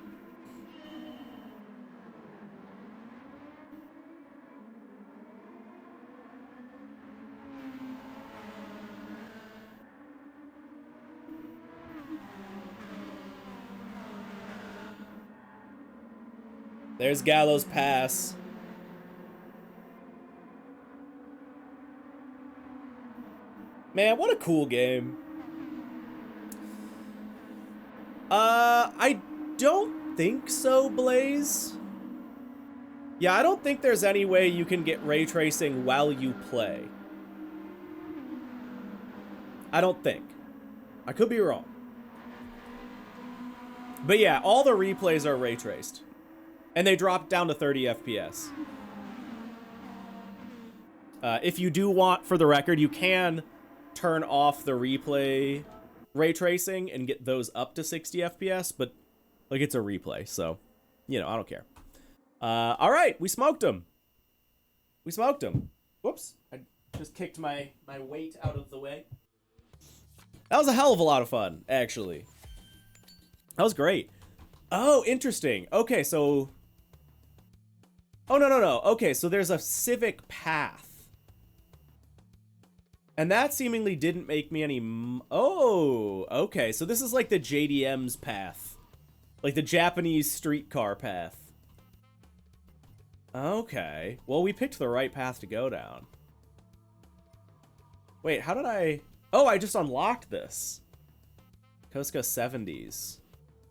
There's Gallows Pass. Man, what a cool game. I don't think so, Blaze. Yeah, I don't think there's any way you can get ray tracing while you play. I don't think. I could be wrong. But yeah, all the replays are ray traced. And they drop down to 30 FPS. If you do want, for the record, you can turn off the replay ray tracing and get those up to 60 FPS, but like it's a replay, so you know, I don't care. All right, we smoked him. We smoked him. Whoops, I just kicked my weight out of the way. That was a hell of a lot of fun, actually. That was great. Oh, interesting. Okay, so oh, no. Okay, so there's a civic path. And that seemingly didn't make me any... Oh, okay. So this is like the JDM's path. Like the Japanese streetcar path. Okay. Well, we picked the right path to go down. Wait, how did I... Oh, I just unlocked this. Koska 70s.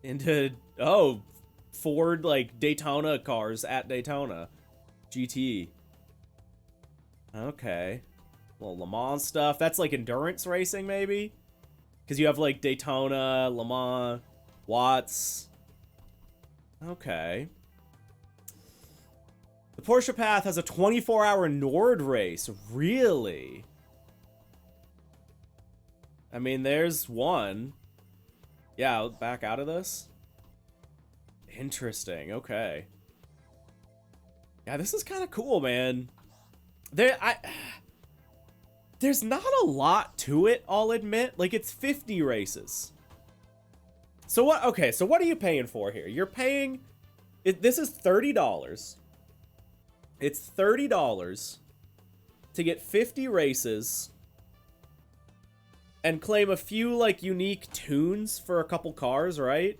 Into... Oh, Ford, like, Daytona cars at Daytona. GT. Okay. Well, Le Mans stuff. That's like endurance racing, maybe? Because you have, like, Daytona, Le Mans, Watts. Okay. The Porsche Path has a 24-hour Nord race. Really? I mean, there's one. Yeah, I'll back out of this. Interesting. Okay. Yeah, this is kind of cool, man. There's not a lot to it, I'll admit. Like, it's 50 races. So what? Okay, so what are you paying for here? You're paying... This is $30. It's $30 to get 50 races and claim a few, like, unique tunes for a couple cars, right?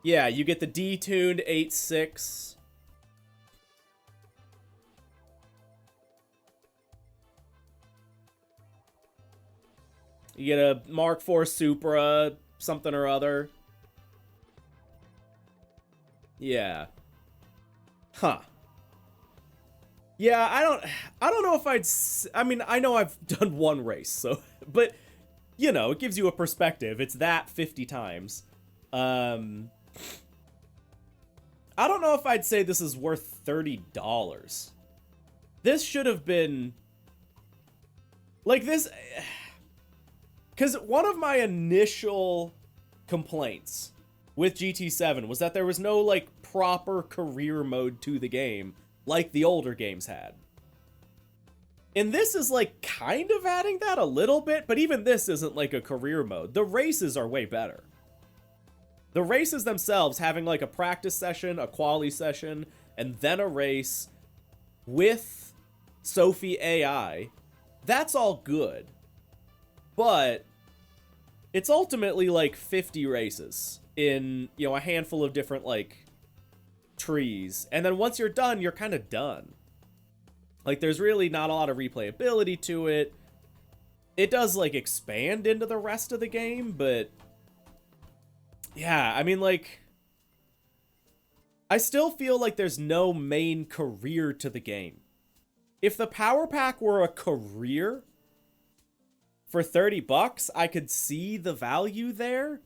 Yeah, you get the detuned 8.6. You get a Mark IV Supra, something or other. Yeah. Huh. Yeah, I don't know if I mean, I know I've done one race, so, but, you know, it gives you a perspective. It's that 50 times. I don't know if I'd say this is worth $30. This should have been, like, this... Because one of my initial complaints with GT7 was that there was no, like, proper career mode to the game like the older games had. And this is, like, kind of adding that a little bit, but even this isn't, like, a career mode. The races are way better. The races themselves, having, like, a practice session, a quali session, and then a race with Sophie AI, that's all good. But it's ultimately like 50 races in, you know, a handful of different like trees. And then once you're done, you're kind of done. Like there's really not a lot of replayability to it. It does like expand into the rest of the game, but yeah, I mean like I still feel like there's no main career to the game. If the power pack were a career for 30 bucks, I could see the value there.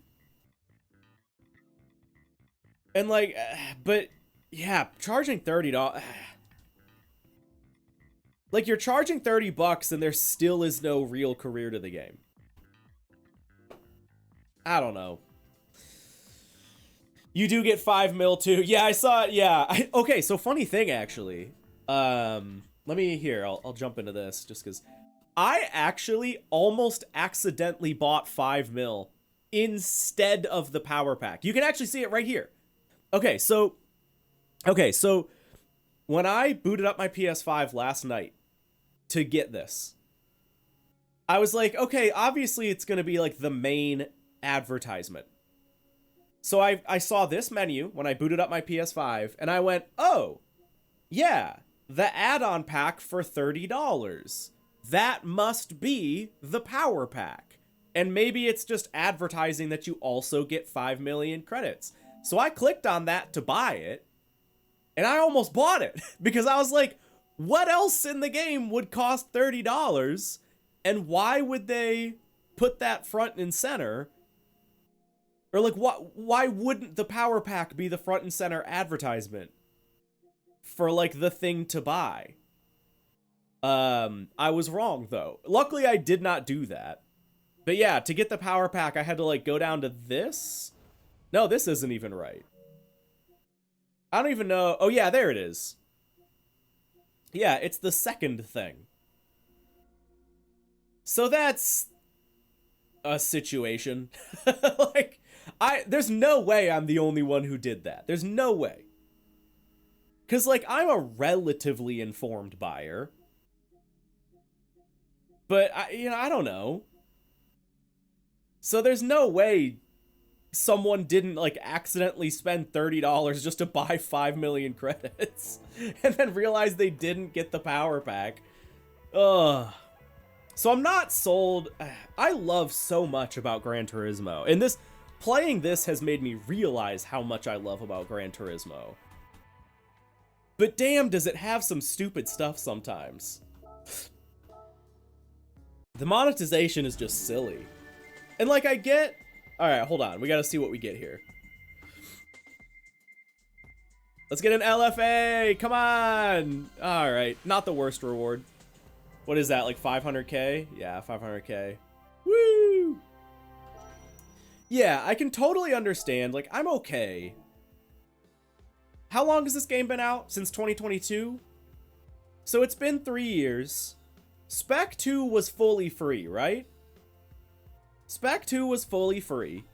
And like, but yeah, charging $30. Like you're charging 30 bucks and there still is no real career to the game. I don't know. You do get 5 mil too. Yeah, I saw it. Yeah. Okay, so funny thing actually. Let me here. I'll jump into this just because I actually almost accidentally bought 5 mil instead of the power pack. You can actually see it right here. Okay, so when I booted up my PS5 last night to get this, I was like, okay, obviously it's going to be like the main advertisement. So I saw this menu when I booted up my PS5 and I went, oh, yeah, the add-on pack for $30. That must be the power pack. And maybe it's just advertising that you also get 5 million credits. So I clicked on that to buy it, and I almost bought it because I was like, what else in the game would cost $30? And why would they put that front and center? Or like, why wouldn't the power pack be the front and center advertisement for like the thing to buy? I was wrong though. Luckily I did not do that. But yeah, to get the power pack, I had to like go down to this. No, this isn't even right. I don't even know. Oh yeah, there it is. Yeah, it's the second thing. So that's a situation. Like, there's no way I'm the only one who did that. There's no way. Cause like, I'm a relatively informed buyer. But I don't know. So there's no way someone didn't like accidentally spend $30 just to buy 5 million credits and then realize they didn't get the power pack. Ugh. So I'm not sold. I love so much about Gran Turismo, and playing this has made me realize how much I love about Gran Turismo. But damn, does it have some stupid stuff sometimes. The monetization is just silly. And like I get... Alright, hold on. We gotta see what we get here. Let's get an LFA! Come on! Alright, not the worst reward. What is that, like 500k? Yeah, 500k. Woo! Yeah, I can totally understand. Like, I'm okay. How long has this game been out? Since 2022? So it's been 3 years. Spec 2 was fully free, right? Spec 2 was fully free.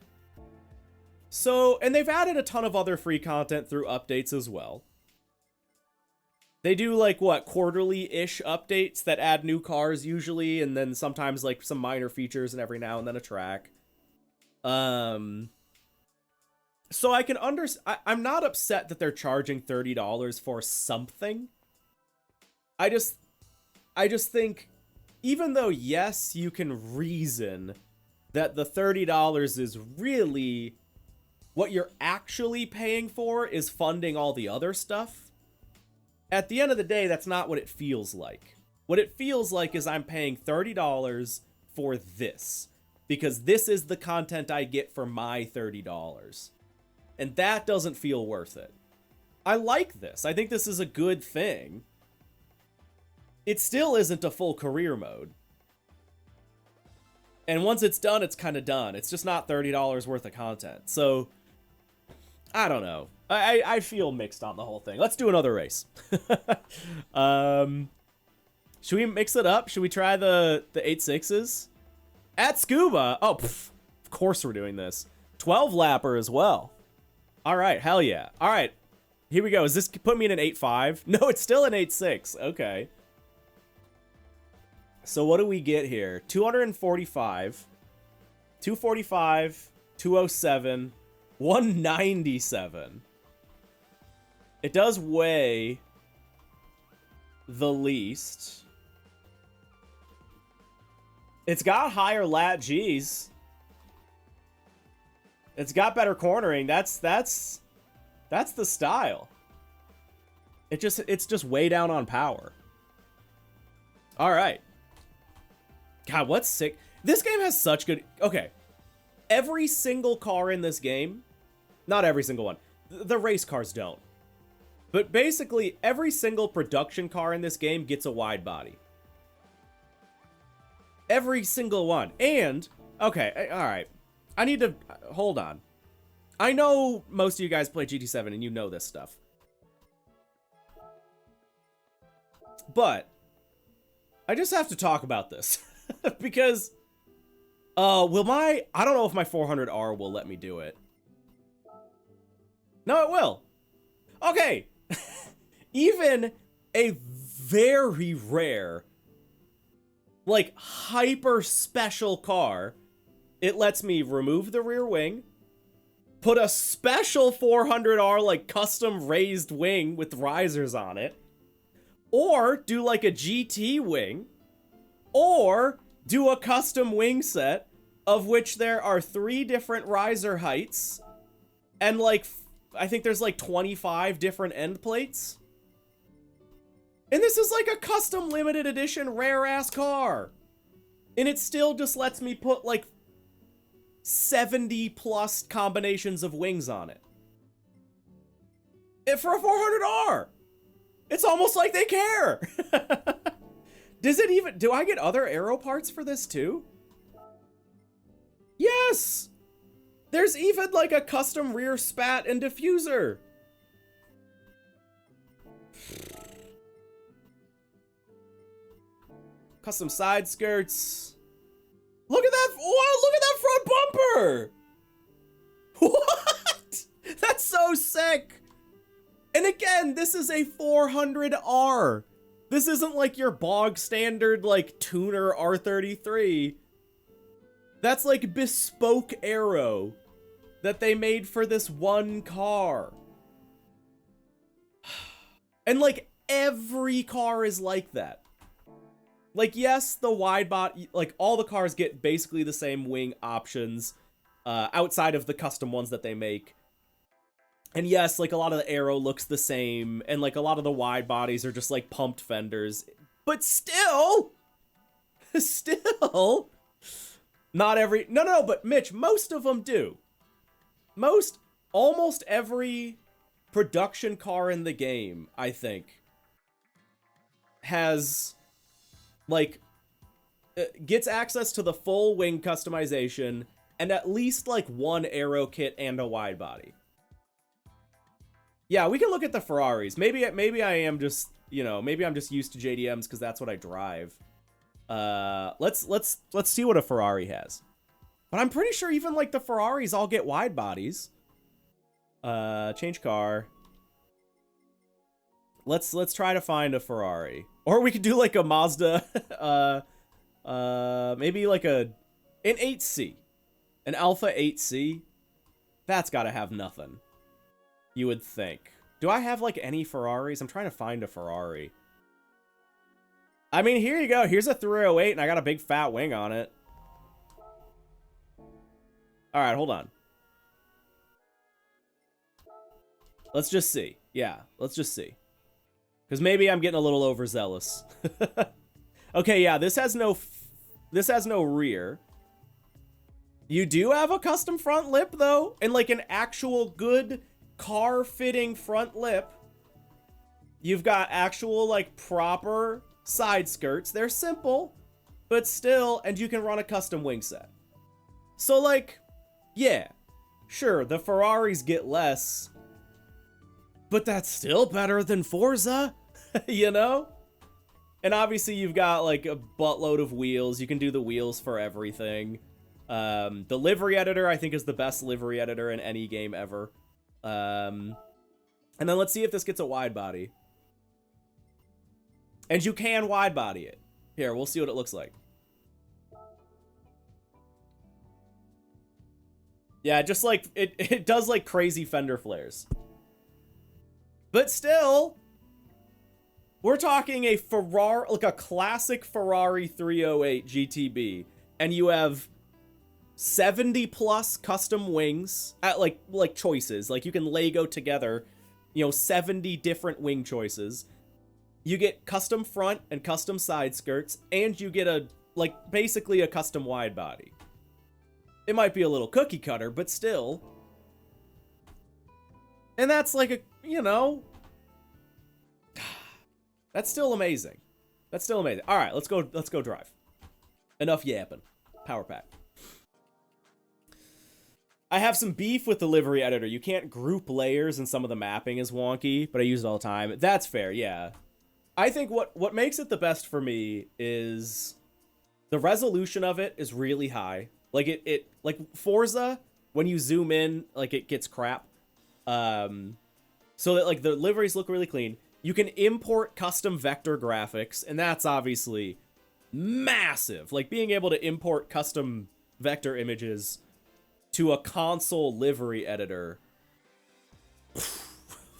So, and they've added a ton of other free content through updates as well. They do like, what, quarterly-ish updates that add new cars usually, and then sometimes like some minor features and every now and then a track. So I can I'm not upset that they're charging $30 for something. I just think, even though, yes, you can reason that the $30 is really what you're actually paying for is funding all the other stuff. At the end of the day, that's not what it feels like. What it feels like is I'm paying $30 for this, because this is the content I get for my $30. And that doesn't feel worth it. I like this. I think this is a good thing. It still isn't a full career mode. And once it's done, it's kind of done. It's just not $30 worth of content. So, I don't know. I feel mixed on the whole thing. Let's do another race. Should we mix it up? Should we try the 8.6s? At Scuba! Oh, pff, of course we're doing this. 12 lapper as well. Alright, hell yeah. Alright, here we go. Is this put me in an 8.5? No, it's still an 8.6. Okay. So what do we get here? 245. 245, 207, 197. It does weigh the least. It's got higher lat Gs. It's got better cornering. That's the style. It's just way down on power. All right. God, what's sick? This game has such good... Okay. Every single car in this game... Not every single one. The race cars don't. But basically, every single production car in this game gets a wide body. Every single one. And... Okay, alright. I need to... Hold on. I know most of you guys play GT7 and you know this stuff. But... I just have to talk about this. Because... will my... I don't know if my 400R will let me do it. No, it will. Okay. Even a very rare, like, hyper special car, it lets me remove the rear wing, put a special 400R, like, custom raised wing with risers on it, or do, like, a GT wing, or do a custom wing set, of which there are 3 different riser heights, and, like, I think there's, like, 25 different end plates. And this is, like, a custom limited edition rare-ass car. And it still just lets me put, like, 70-plus combinations of wings on it. And for a 400R! It's almost like they care! Does it even... Do I get other aero parts for this, too? Yes! There's even, like, a custom rear spat and diffuser. Custom side skirts. Look at that! Oh, look at that front bumper! What? That's so sick! And again, this is a 400R. This isn't like your bog standard, like, tuner R33. That's like bespoke aero that they made for this one car. And like every car is like that. Like, yes, the wide body, like all the cars get basically the same wing options outside of the custom ones that they make. And yes, like a lot of the aero looks the same and like a lot of the wide bodies are just like pumped fenders. But still, not every, no, but Mitch, most of them do. Almost every production car in the game, I think, has, like, gets access to the full wing customization and at least, like, one aero kit and a wide body. Yeah, we can look at the Ferraris. Maybe I am just, you know, maybe I'm just used to JDMs because that's what I drive. Let's see what a Ferrari has. But I'm pretty sure even, like, the Ferraris all get wide bodies. Change car. Let's try to find a Ferrari. Or we could do, like, a Mazda, maybe, like, an 8C. An Alpha 8C. That's gotta have nothing. You would think. Do I have, like, any Ferraris? I'm trying to find a Ferrari. I mean, here you go. Here's a 308, and I got a big fat wing on it. Alright, hold on. Let's just see. Yeah, let's just see. Because maybe I'm getting a little overzealous. Okay, yeah, this has no rear. You do have a custom front lip, though. And, like, an actual good car-fitting front lip. You've got actual, like, proper side skirts. They're simple, but still, and you can run a custom wing set. So, like, yeah, sure, the Ferraris get less, but that's still better than Forza, you know? And obviously you've got, like, a buttload of wheels. You can do the wheels for everything. The livery editor, I think, is the best livery editor in any game ever. And then let's see if this gets a wide body. And you can wide body it. Here, we'll see what it looks like. Yeah, just like, it does like crazy fender flares. But still, we're talking a Ferrari, like a classic Ferrari 308 GTB, and you have 70 plus custom wings at like choices. Like you can Lego together, you know, 70 different wing choices. You get custom front and custom side skirts, and you get a, like, basically a custom wide body. It might be a little cookie cutter, but still. And that's like a, you know, that's still amazing. That's still amazing. All right, let's go drive. Enough yapping. Power pack. I have some beef with the livery editor. You can't group layers and some of the mapping is wonky, but I use it all the time. That's fair, yeah. I think what makes it the best for me is the resolution of it is really high. Like it like Forza, when you zoom in, like it gets crap. So that like the liveries look really clean. You can import custom vector graphics, and that's obviously massive. Like being able to import custom vector images to a console livery editor,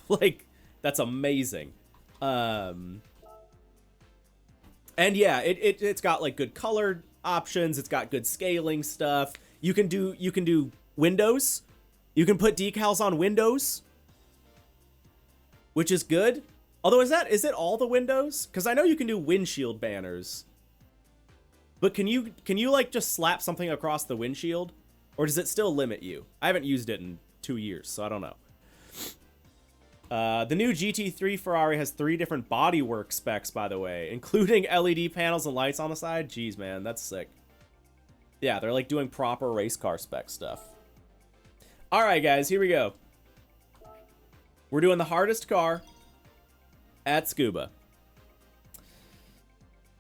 like that's amazing. And yeah, it's got like good colored options. It's got good scaling stuff. You can do windows. You can put decals on windows, which is good. Although is it all the windows? Because I know you can do windshield banners. But can you like just slap something across the windshield? Or does it still limit you? I haven't used it in 2 years, so I don't know. The new GT3 Ferrari has 3 different bodywork specs, by the way, including LED panels and lights on the side. Jeez, man, that's sick. Yeah, they're like doing proper race car spec stuff. All right, guys, here we go. We're doing the hardest car at Scuba.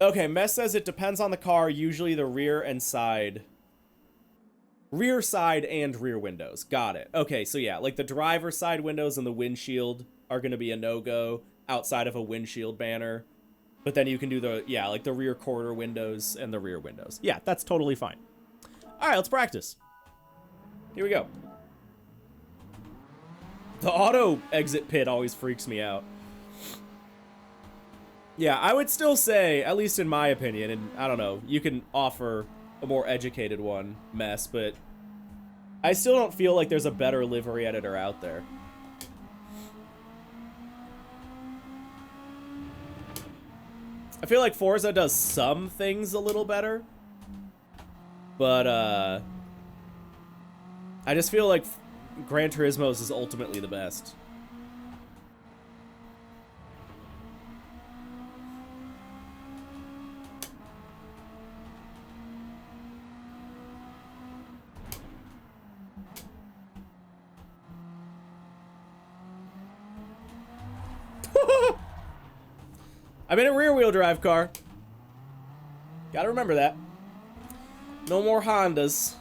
Okay, Mess says it depends on the car, usually the rear side and rear windows. Got it. Okay, so yeah, like the driver's side windows and the windshield are going to be a no-go outside of a windshield banner. But then you can do the, yeah, like the rear quarter windows and the rear windows. Yeah, that's totally fine. All right, let's practice. Here we go. The auto exit pit always freaks me out. Yeah, I would still say, at least in my opinion, and I don't know, you can offer a more educated one, Mess, but I still don't feel like there's a better livery editor out there. I feel like Forza does some things a little better, but I just feel like Gran Turismo's is ultimately the best. I'm in a rear-wheel drive car. Gotta remember that. No more Hondas.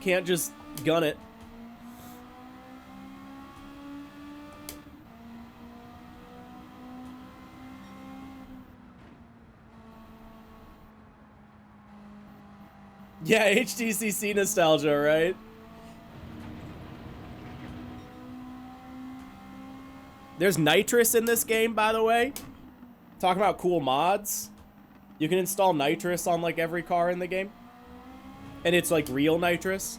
Can't just gun it. Yeah, HTCC nostalgia, right? There's nitrous in this game, by the way. Talking about cool mods. You can install nitrous on like every car in the game. And it's like real nitrous.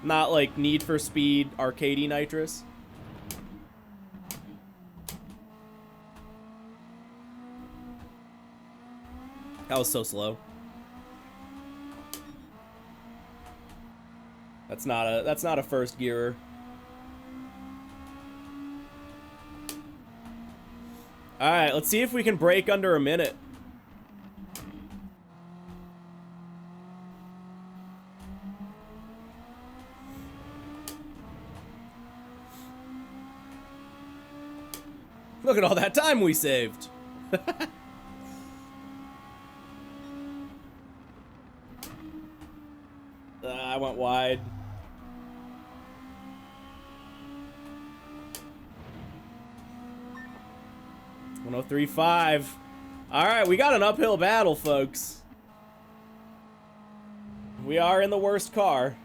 Not like Need for Speed arcadey nitrous. That was so slow. That's not a first gearer. All right, let's see if we can break under a minute. Look at all that time we saved. I went wide. .035. All right, we got an uphill battle, folks. We are in the worst car.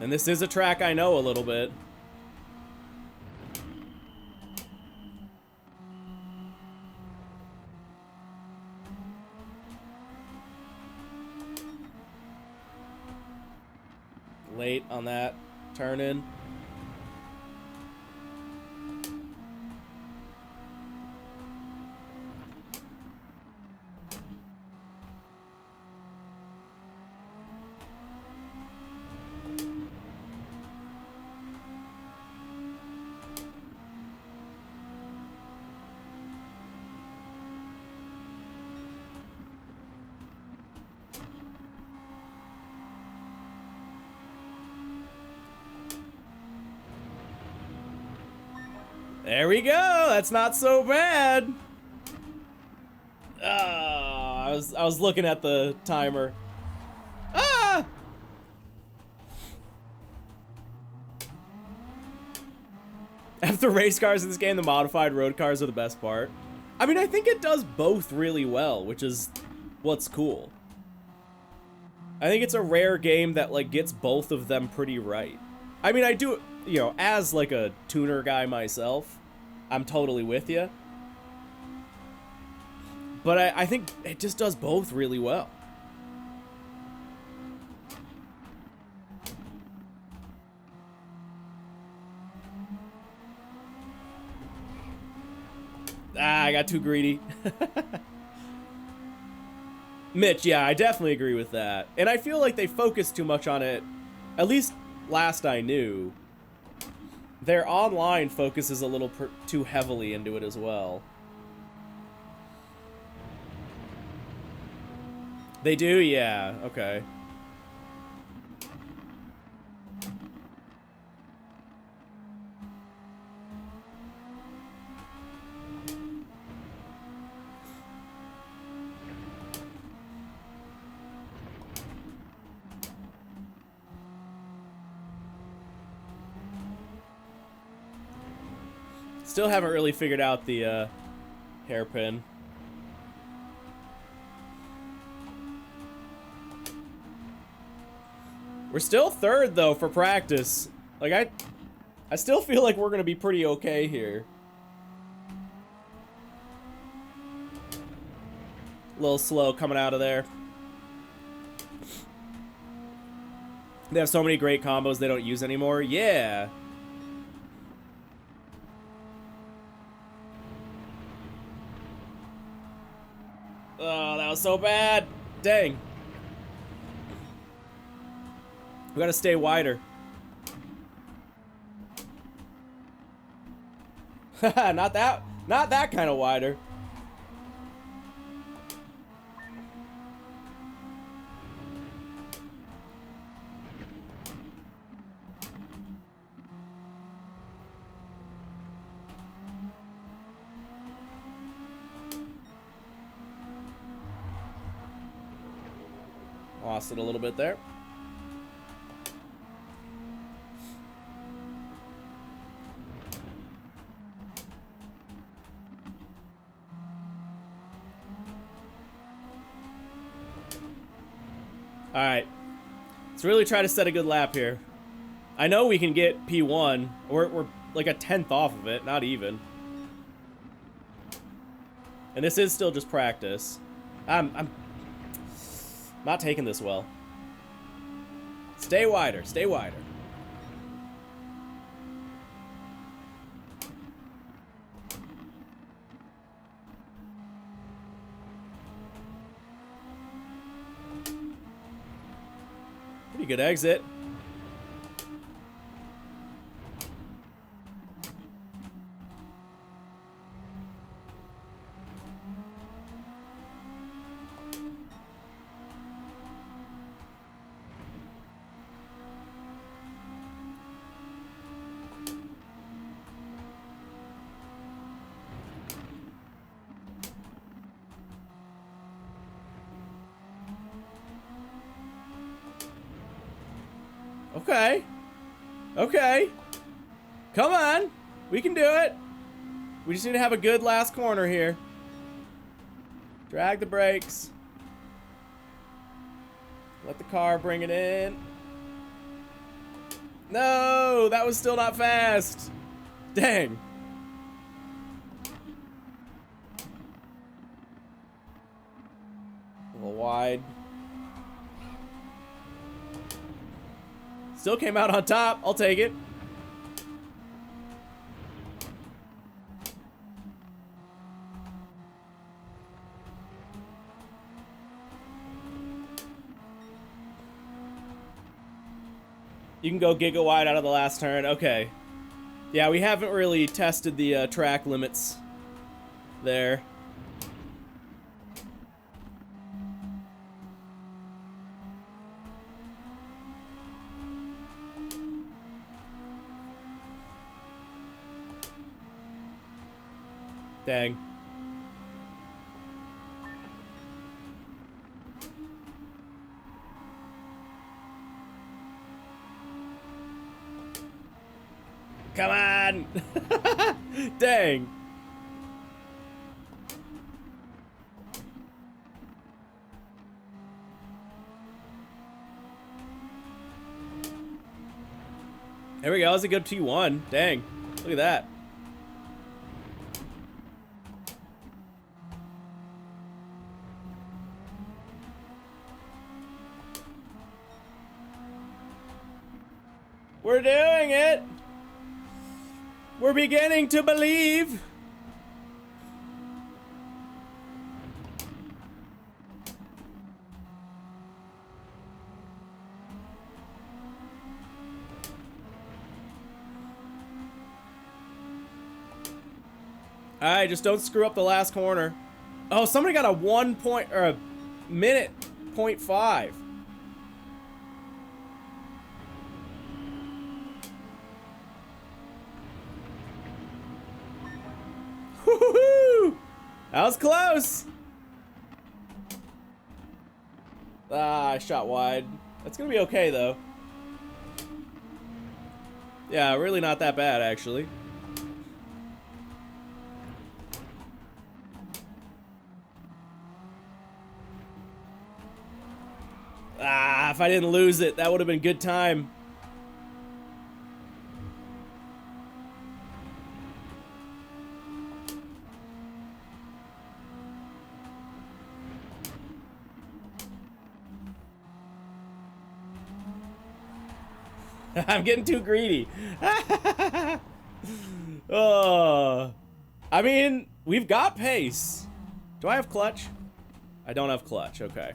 And this is a track I know a little bit. Late on that turn in. There we go. That's not so bad. I was looking at the timer. Ah! After race cars in this game, the modified road cars are the best part. I mean, I think it does both really well, which is what's cool. I think it's a rare game that like gets both of them pretty right. I mean, I do, you know, as like a tuner guy myself, I'm totally with you. But I think it just does both really well. I got too greedy. Mitch, yeah, I definitely agree with that. And I feel like they focus too much on it, at least last I knew. Their online focuses a little too heavily into it as well. They do? Yeah, okay. Still haven't really figured out the hairpin. We're still third though for practice. Like I still feel like we're gonna be pretty okay here. A little slow coming out of there. They have so many great combos they don't use anymore. Yeah. Oh, that was so bad. Dang. We gotta stay wider. not that kind of wider. Lost it a little bit there. All right, let's really try to set a good lap here. I know we can get P1. We're like a 10th off of it, not even. And this is still just practice. I'm not taking this well. Stay wider, stay wider. Pretty good exit. Okay. Okay. Come on. We can do it. We just need to have a good last corner here. Drag the brakes. Let the car bring it in. No, that was still not fast. Dang. A little wide. Still came out on top. I'll take it. You can go giga wide out of the last turn. Okay. Yeah, we haven't really tested the track limits there. Dang. Come on! Dang. There we go. That was a good P1. Dang. Look at that. We're doing it! We're beginning to believe! Alright, just don't screw up the last corner. Oh, somebody got a 1 point, or a minute, 0.5. Woohoo! That was close! Ah, I shot wide. That's gonna be okay, though. Yeah, really not that bad, actually. Ah, if I didn't lose it, that would have been good time. I'm getting too greedy. Oh, I mean, we've got pace. Do I have clutch? I don't have clutch. Okay.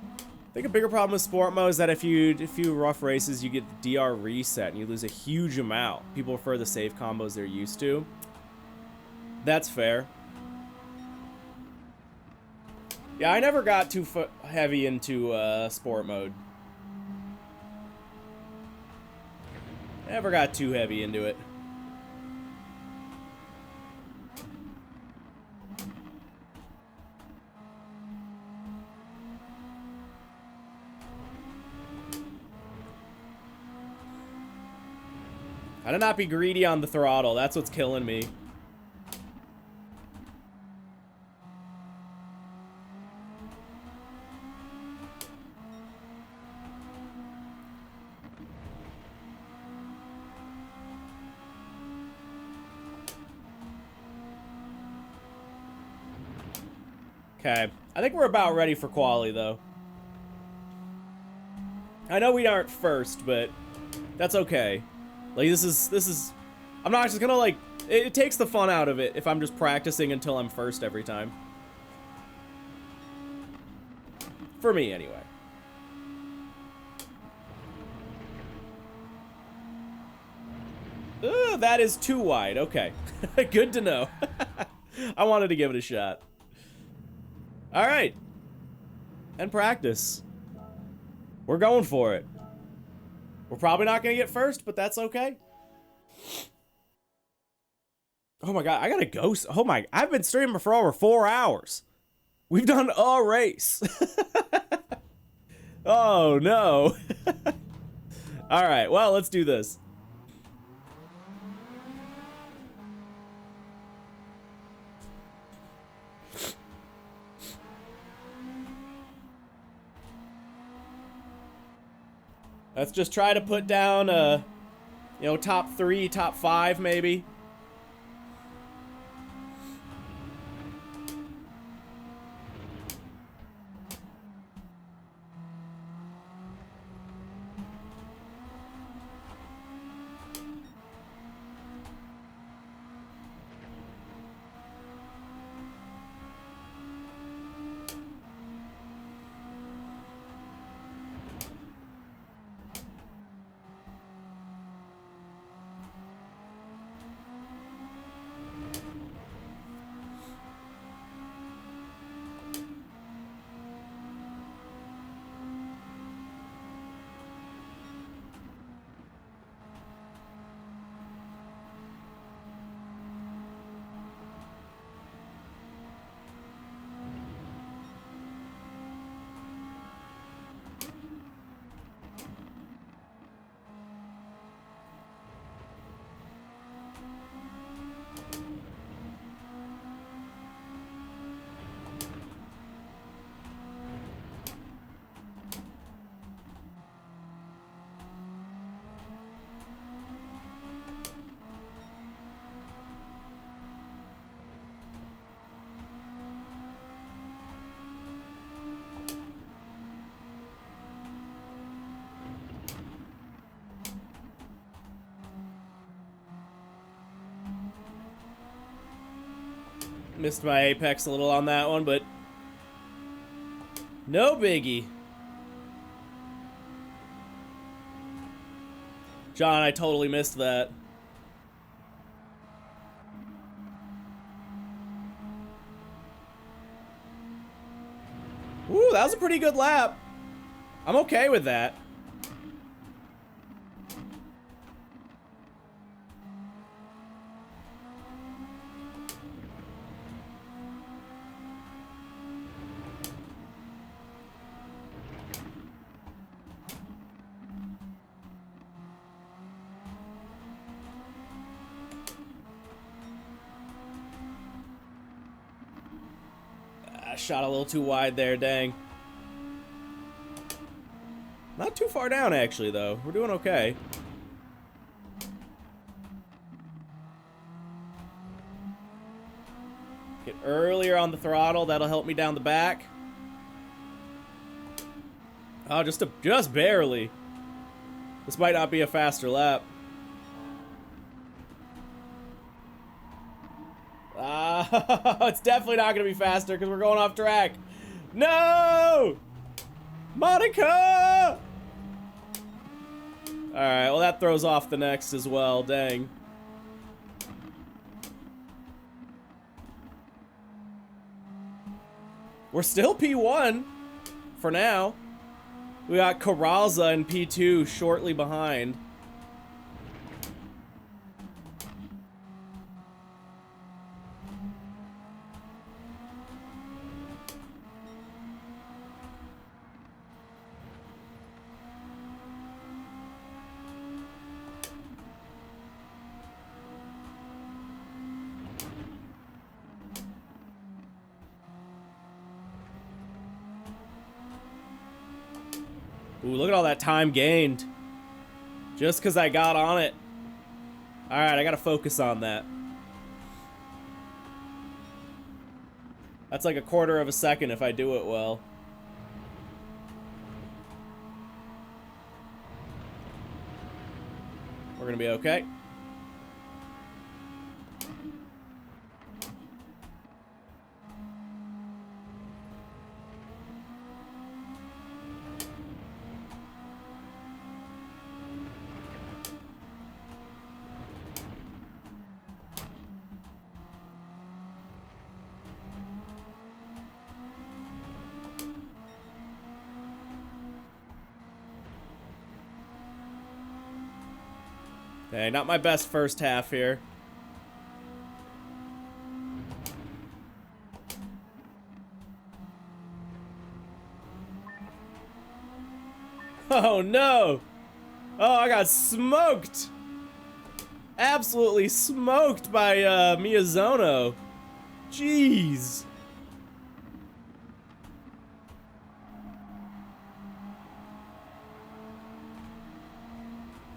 I think a bigger problem with sport mode is that if you rough races, you get the DR reset and you lose a huge amount. People prefer the safe combos they're used to. That's fair. Yeah, I never got too heavy into sport mode. Never got too heavy into it. I did not be greedy on the throttle. That's what's killing me. Okay, I think we're about ready for quali, though. I know we aren't first, but that's okay. Like, this is, I'm not just gonna, like, it takes the fun out of it if I'm just practicing until I'm first every time. For me, anyway. Ooh, that is too wide. Okay. Good to know. I wanted to give it a shot. All right. And practice. We're going for it. We're probably not going to get first, but that's okay. Oh my god, I gotta go. Oh my, I've been streaming for over 4 hours. We've done a race. Oh no. All right, well, let's do this. Let's just try to put down, you know, top 3, top 5, maybe. Missed my apex a little on that one, but no biggie. John, I totally missed that. Ooh, that was a pretty good lap. I'm okay with that. I shot a little too wide there, dang. Not too far down, actually, though. We're doing okay. Get earlier on the throttle. That'll help me down the back. Oh, just barely. This might not be a faster lap. It's definitely not going to be faster because we're going off track. No! Monica! Alright, well that throws off the next as well, dang. We're still P1 for now. We got Carralza in P2 shortly behind. Ooh, look at all that time gained. Just because I got on it. Alright, I gotta focus on that. That's like a quarter of a second if I do it well. We're gonna be okay. Okay, not my best first half here. Oh no! Oh, I got smoked! Absolutely smoked by Miyazono. Jeez.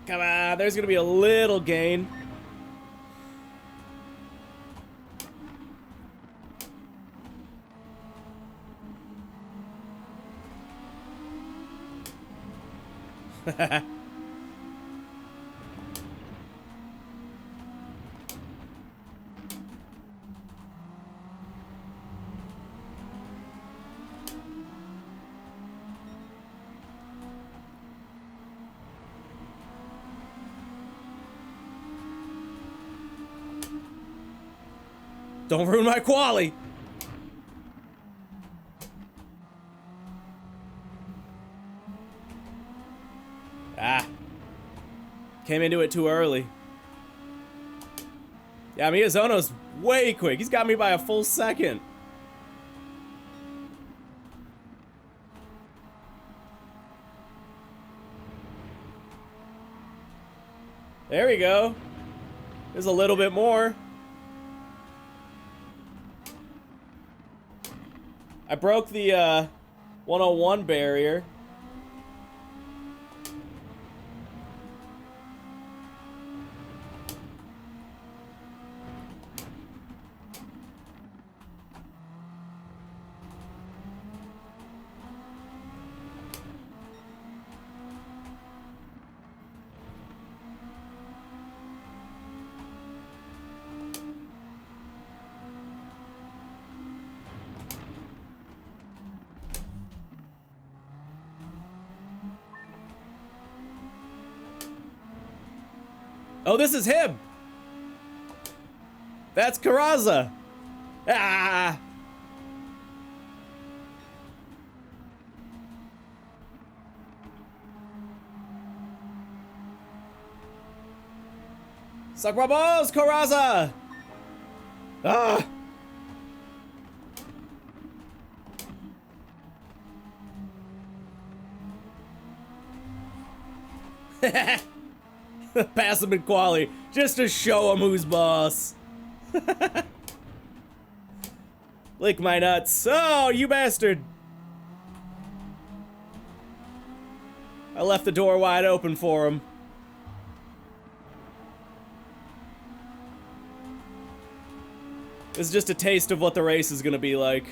Come on, there's gonna be a little gain. Don't ruin my quali. Ah. Came into it too early. Yeah, Miyazono's way quick. He's got me by a full second. There we go. There's a little bit more. I broke the 101 barrier. Oh, this is him! That's Karaza! Ah! Suck my balls, Karaza! Ah! Pass him in quali, just to show him who's boss. Lick my nuts. Oh, you bastard. I left the door wide open for him. This is just a taste of what the race is gonna be like.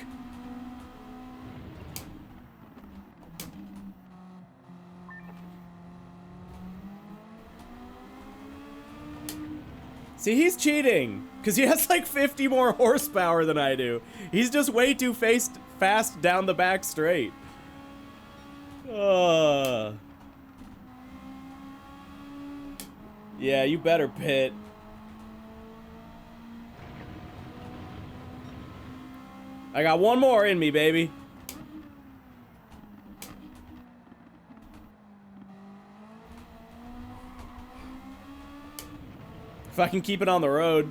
See, he's cheating, because he has like 50 more horsepower than I do. He's just way too fast down the back straight. Yeah, you better pit. I got one more in me, baby. If I can keep it on the road.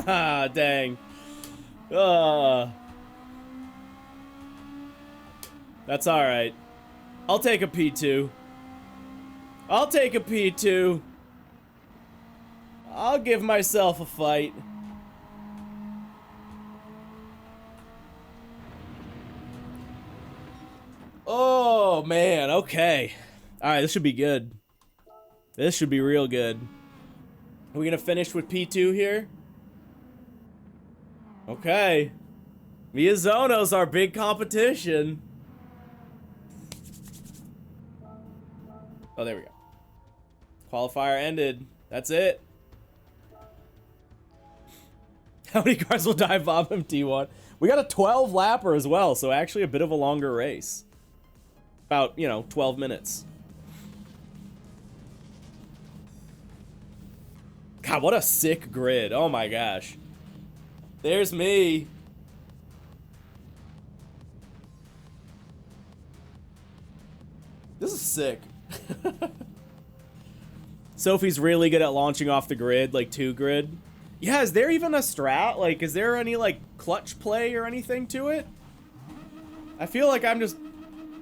Ah, dang. That's alright. I'll take a P2. I'll take a P2. I'll give myself a fight. Oh, man. Okay. Alright, this should be good. This should be real good. Are we gonna finish with P2 here? Okay. Miyazono's our big competition. Oh, there we go. Qualifier ended. That's it. How many cars will dive bomb him, T1? We got a 12 lapper as well, so actually a bit of a longer race. About, 12 minutes. God, what a sick grid. Oh my gosh. There's me. This is sick. Sophie's really good at launching off the grid, like 2-grid. Yeah, is there even a strat? Like, is there any, like, clutch play or anything to it? I feel like I'm just,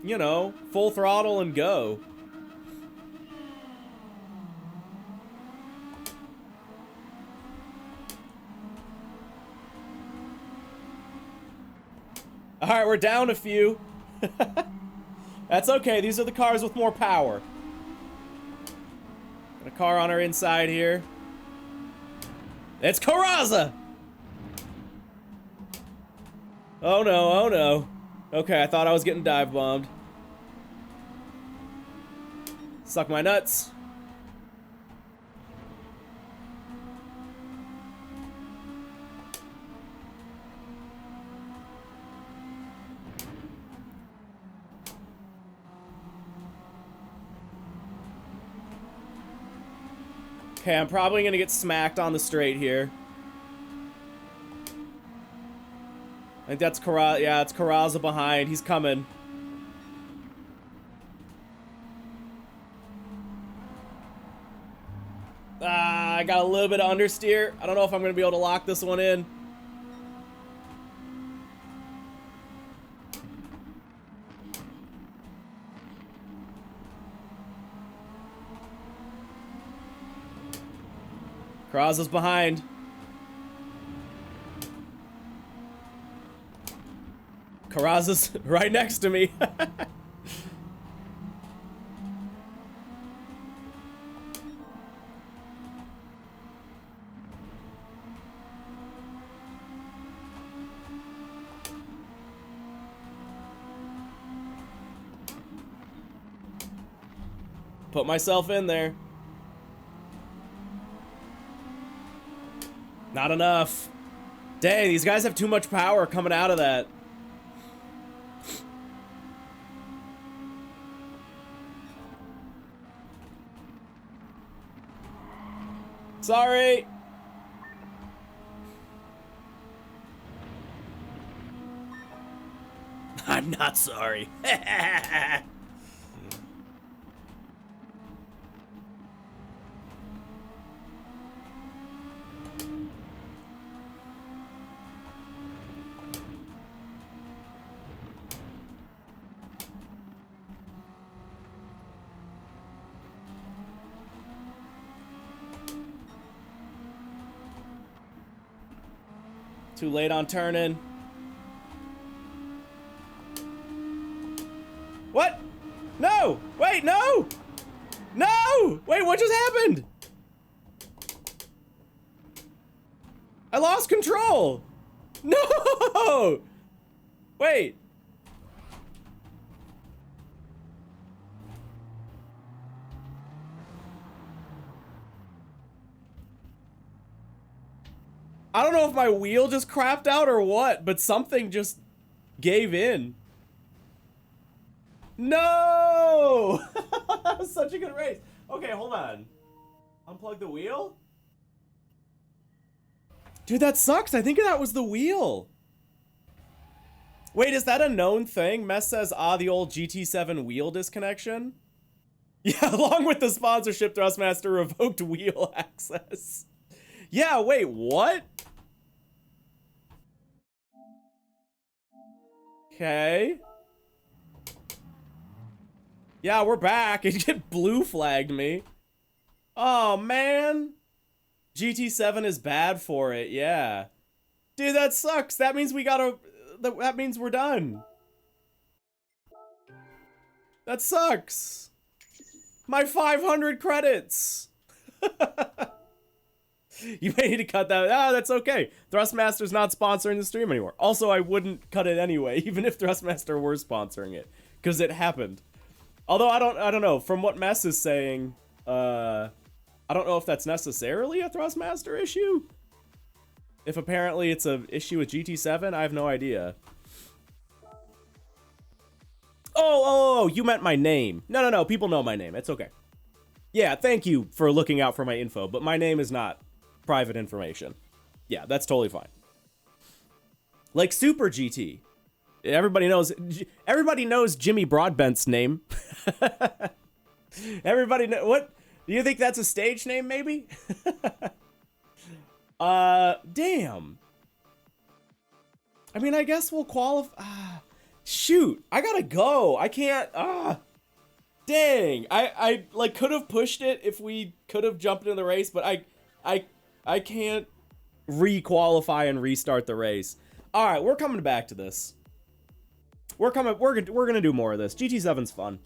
you know, full throttle and go. Alright, we're down a few. That's okay, these are the cars with more power. Got a car on our inside here. It's Karaza! Oh no, oh no. Okay, I thought I was getting dive bombed. Suck my nuts. Okay, I'm probably gonna get smacked on the straight here. I think that's Karaza. Yeah, it's Karaza behind. He's coming. Ah, I got a little bit of understeer. I don't know if I'm gonna be able to lock this one in. Karaza's behind. Karaza's right next to me. Put myself in there. Not enough. Dang, these guys have too much power coming out of that. Sorry. I'm not sorry. Too late on turning. What? No! Wait, no! No! Wait, what just happened? I lost control! No! Wait. I don't know if my wheel just crapped out or what, but something just gave in. No! That was such a good race. Okay, hold on. Unplug the wheel? Dude, that sucks. I think that was the wheel. Wait, is that a known thing? Mess says, the old GT7 wheel disconnection? Yeah, along with the sponsorship, Thrustmaster revoked wheel access. Yeah, wait, what? Okay. Yeah, we're back. It blue flagged me. Oh, man. GT7 is bad for it, yeah. Dude, that sucks. That means we gotta... That means we're done. That sucks. My 500 credits. You may need to cut that. That's okay. Thrustmaster's not sponsoring the stream anymore. Also, I wouldn't cut it anyway, even if Thrustmaster were sponsoring it, because it happened. Although I don't know. From what Mess is saying, I don't know if that's necessarily a Thrustmaster issue. If apparently it's an issue with GT7, I have no idea. Oh, you meant my name. No. People know my name. It's okay. Yeah, thank you for looking out for my info, but my name is not private information. Yeah, that's totally fine. Like Super GT. Everybody knows Jimmy Broadbent's name. Everybody know what? Do you think that's a stage name, maybe? Damn. I mean, I guess we'll qualify. Shoot, I gotta go. I can't. Dang. I like could have pushed it if we could have jumped into the race, but I can't re-qualify and restart the race. All right, we're coming back to this. We're gonna do more of this. GT7's fun.